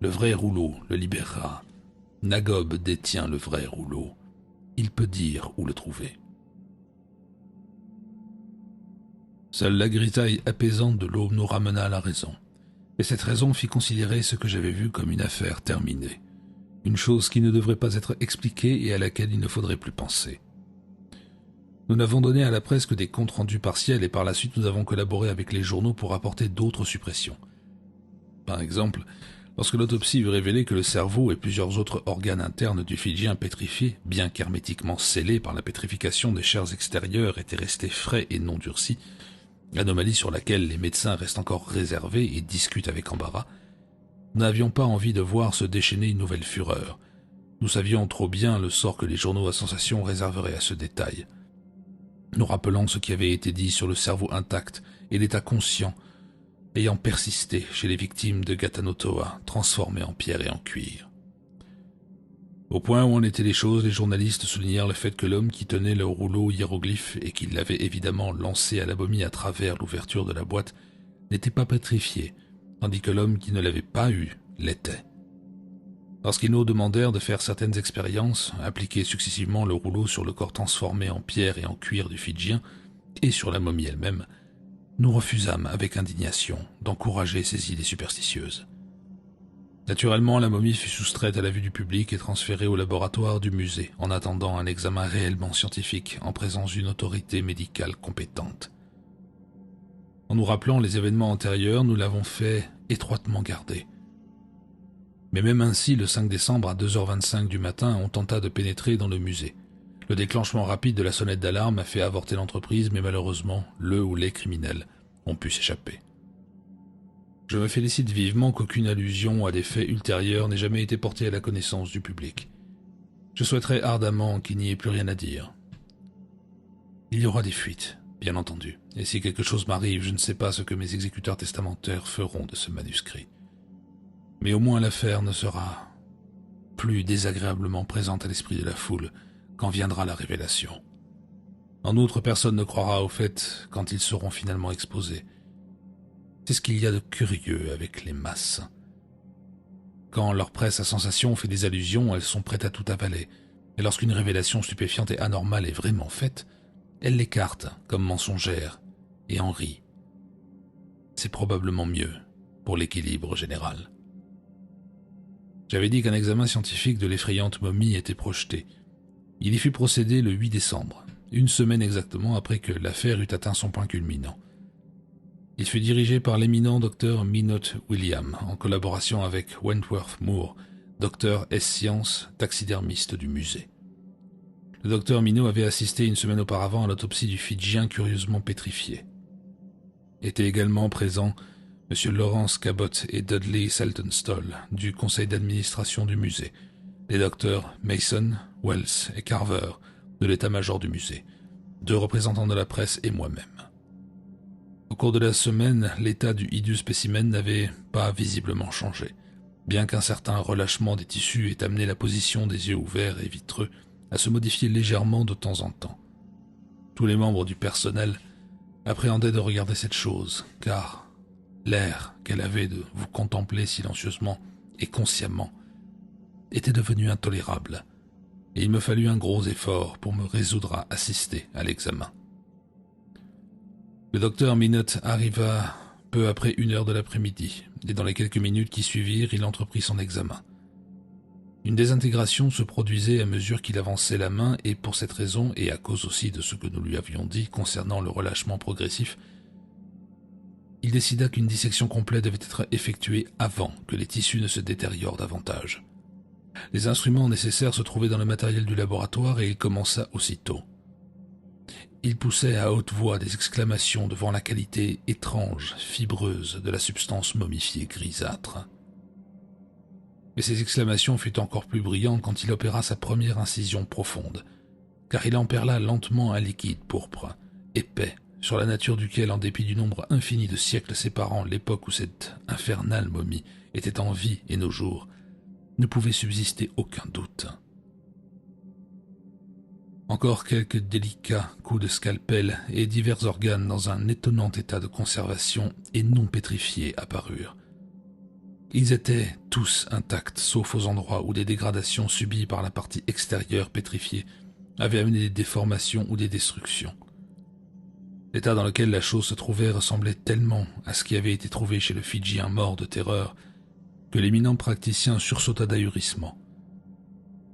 Le vrai rouleau le libérera. Nagob détient le vrai rouleau. Il peut dire où le trouver. Seule la gritaille apaisante de l'eau nous ramena à la raison. Et cette raison fit considérer ce que j'avais vu comme une affaire terminée. Une chose qui ne devrait pas être expliquée et à laquelle il ne faudrait plus penser. Nous n'avons donné à la presse que des comptes rendus partiels et par la suite nous avons collaboré avec les journaux pour apporter d'autres suppressions. Par exemple, lorsque l'autopsie eut révélé que le cerveau et plusieurs autres organes internes du Fidjien pétrifiés, bien qu'hermétiquement scellés par la pétrification des chairs extérieures, étaient restés frais et non durcis, anomalie sur laquelle les médecins restent encore réservés et discutent avec embarras, nous n'avions pas envie de voir se déchaîner une nouvelle fureur. Nous savions trop bien le sort que les journaux à sensation réserveraient à ce détail. Nous rappelant ce qui avait été dit sur le cerveau intact et l'état conscient ayant persisté chez les victimes de Gatanotoa, transformées en pierre et en cuir. Au point où en étaient les choses, les journalistes soulignèrent le fait que l'homme qui tenait le rouleau hiéroglyphe et qui l'avait évidemment lancé à la momie à travers l'ouverture de la boîte n'était pas pétrifié, tandis que l'homme qui ne l'avait pas eu l'était. Lorsqu'ils nous demandèrent de faire certaines expériences, appliquer successivement le rouleau sur le corps transformé en pierre et en cuir du Fidjien et sur la momie elle-même, nous refusâmes avec indignation d'encourager ces idées superstitieuses. Naturellement, la momie fut soustraite à la vue du public et transférée au laboratoire du musée en attendant un examen réellement scientifique en présence d'une autorité médicale compétente. En nous rappelant les événements antérieurs, nous l'avons fait étroitement garder. Mais même ainsi, le 5 décembre à 2h25 du matin, on tenta de pénétrer dans le musée. Le déclenchement rapide de la sonnette d'alarme a fait avorter l'entreprise, mais malheureusement, le ou les criminels ont pu s'échapper. Je me félicite vivement qu'aucune allusion à des faits ultérieurs n'ait jamais été portée à la connaissance du public. Je souhaiterais ardemment qu'il n'y ait plus rien à dire. Il y aura des fuites, bien entendu, et si quelque chose m'arrive, je ne sais pas ce que mes exécuteurs testamentaires feront de ce manuscrit. Mais au moins l'affaire ne sera plus désagréablement présente à l'esprit de la foule quand viendra la révélation. En outre, personne ne croira au fait quand ils seront finalement exposés. C'est ce qu'il y a de curieux avec les masses. Quand leur presse à sensation fait des allusions, elles sont prêtes à tout avaler, et lorsqu'une révélation stupéfiante et anormale est vraiment faite, elles l'écartent comme mensongère et en rient. C'est probablement mieux pour l'équilibre général. J'avais dit qu'un examen scientifique de l'effrayante momie était projeté. Il y fut procédé le 8 décembre, une semaine exactement après que l'affaire eut atteint son point culminant. Il fut dirigé par l'éminent Dr Minot William, en collaboration avec Wentworth Moore, docteur S-Sciences, taxidermiste du musée. Le docteur Minot avait assisté une semaine auparavant à l'autopsie du Fidjien curieusement pétrifié. Étaient également présents M. Lawrence Cabot et Dudley Saltonstall, du conseil d'administration du musée, les docteurs Mason, Wells et Carver, de l'état-major du musée, 2 représentants de la presse et moi-même. Au cours de la semaine, l'état du hideux spécimen n'avait pas visiblement changé, bien qu'un certain relâchement des tissus ait amené la position des yeux ouverts et vitreux à se modifier légèrement de temps en temps. Tous les membres du personnel appréhendaient de regarder cette chose, car l'air qu'elle avait de vous contempler silencieusement et consciemment était devenu intolérable, et il me fallut un gros effort pour me résoudre à assister à l'examen. Le docteur Minot arriva peu après 1h de l'après-midi, et dans les quelques minutes qui suivirent, il entreprit son examen. Une désintégration se produisait à mesure qu'il avançait la main, et pour cette raison, et à cause aussi de ce que nous lui avions dit concernant le relâchement progressif, il décida qu'une dissection complète devait être effectuée avant que les tissus ne se détériorent davantage. Les instruments nécessaires se trouvaient dans le matériel du laboratoire et il commença aussitôt. Il poussait à haute voix des exclamations devant la qualité étrange, fibreuse de la substance momifiée grisâtre. Mais ces exclamations furent encore plus brillantes quand il opéra sa première incision profonde, car il en perla lentement un liquide pourpre, épais, sur la nature duquel, en dépit du nombre infini de siècles séparant l'époque où cette infernale momie était en vie et nos jours, ne pouvait subsister aucun doute. Encore quelques délicats coups de scalpel et divers organes dans un étonnant état de conservation et non pétrifiés apparurent. Ils étaient tous intacts, sauf aux endroits où des dégradations subies par la partie extérieure pétrifiée avaient amené des déformations ou des destructions. L'état dans lequel la chose se trouvait ressemblait tellement à ce qui avait été trouvé chez le Fidjien mort de terreur que l'éminent praticien sursauta d'ahurissement.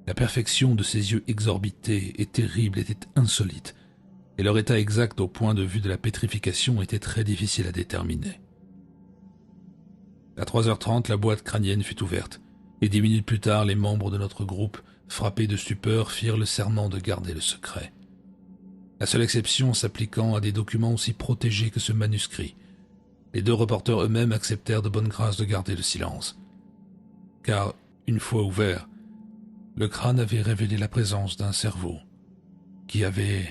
La perfection de ses yeux exorbités et terribles était insolite, et leur état exact au point de vue de la pétrification était très difficile à déterminer. À 3h30, la boîte crânienne fut ouverte, et 10 minutes plus tard, les membres de notre groupe, frappés de stupeur, firent le serment de garder le secret. La seule exception s'appliquant à des documents aussi protégés que ce manuscrit. Les 2 reporters eux-mêmes acceptèrent de bonne grâce de garder le silence. Car, une fois ouvert, le crâne avait révélé la présence d'un cerveau qui avait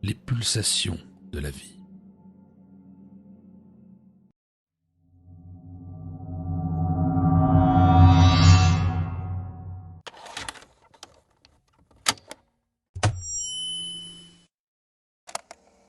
les pulsations de la vie.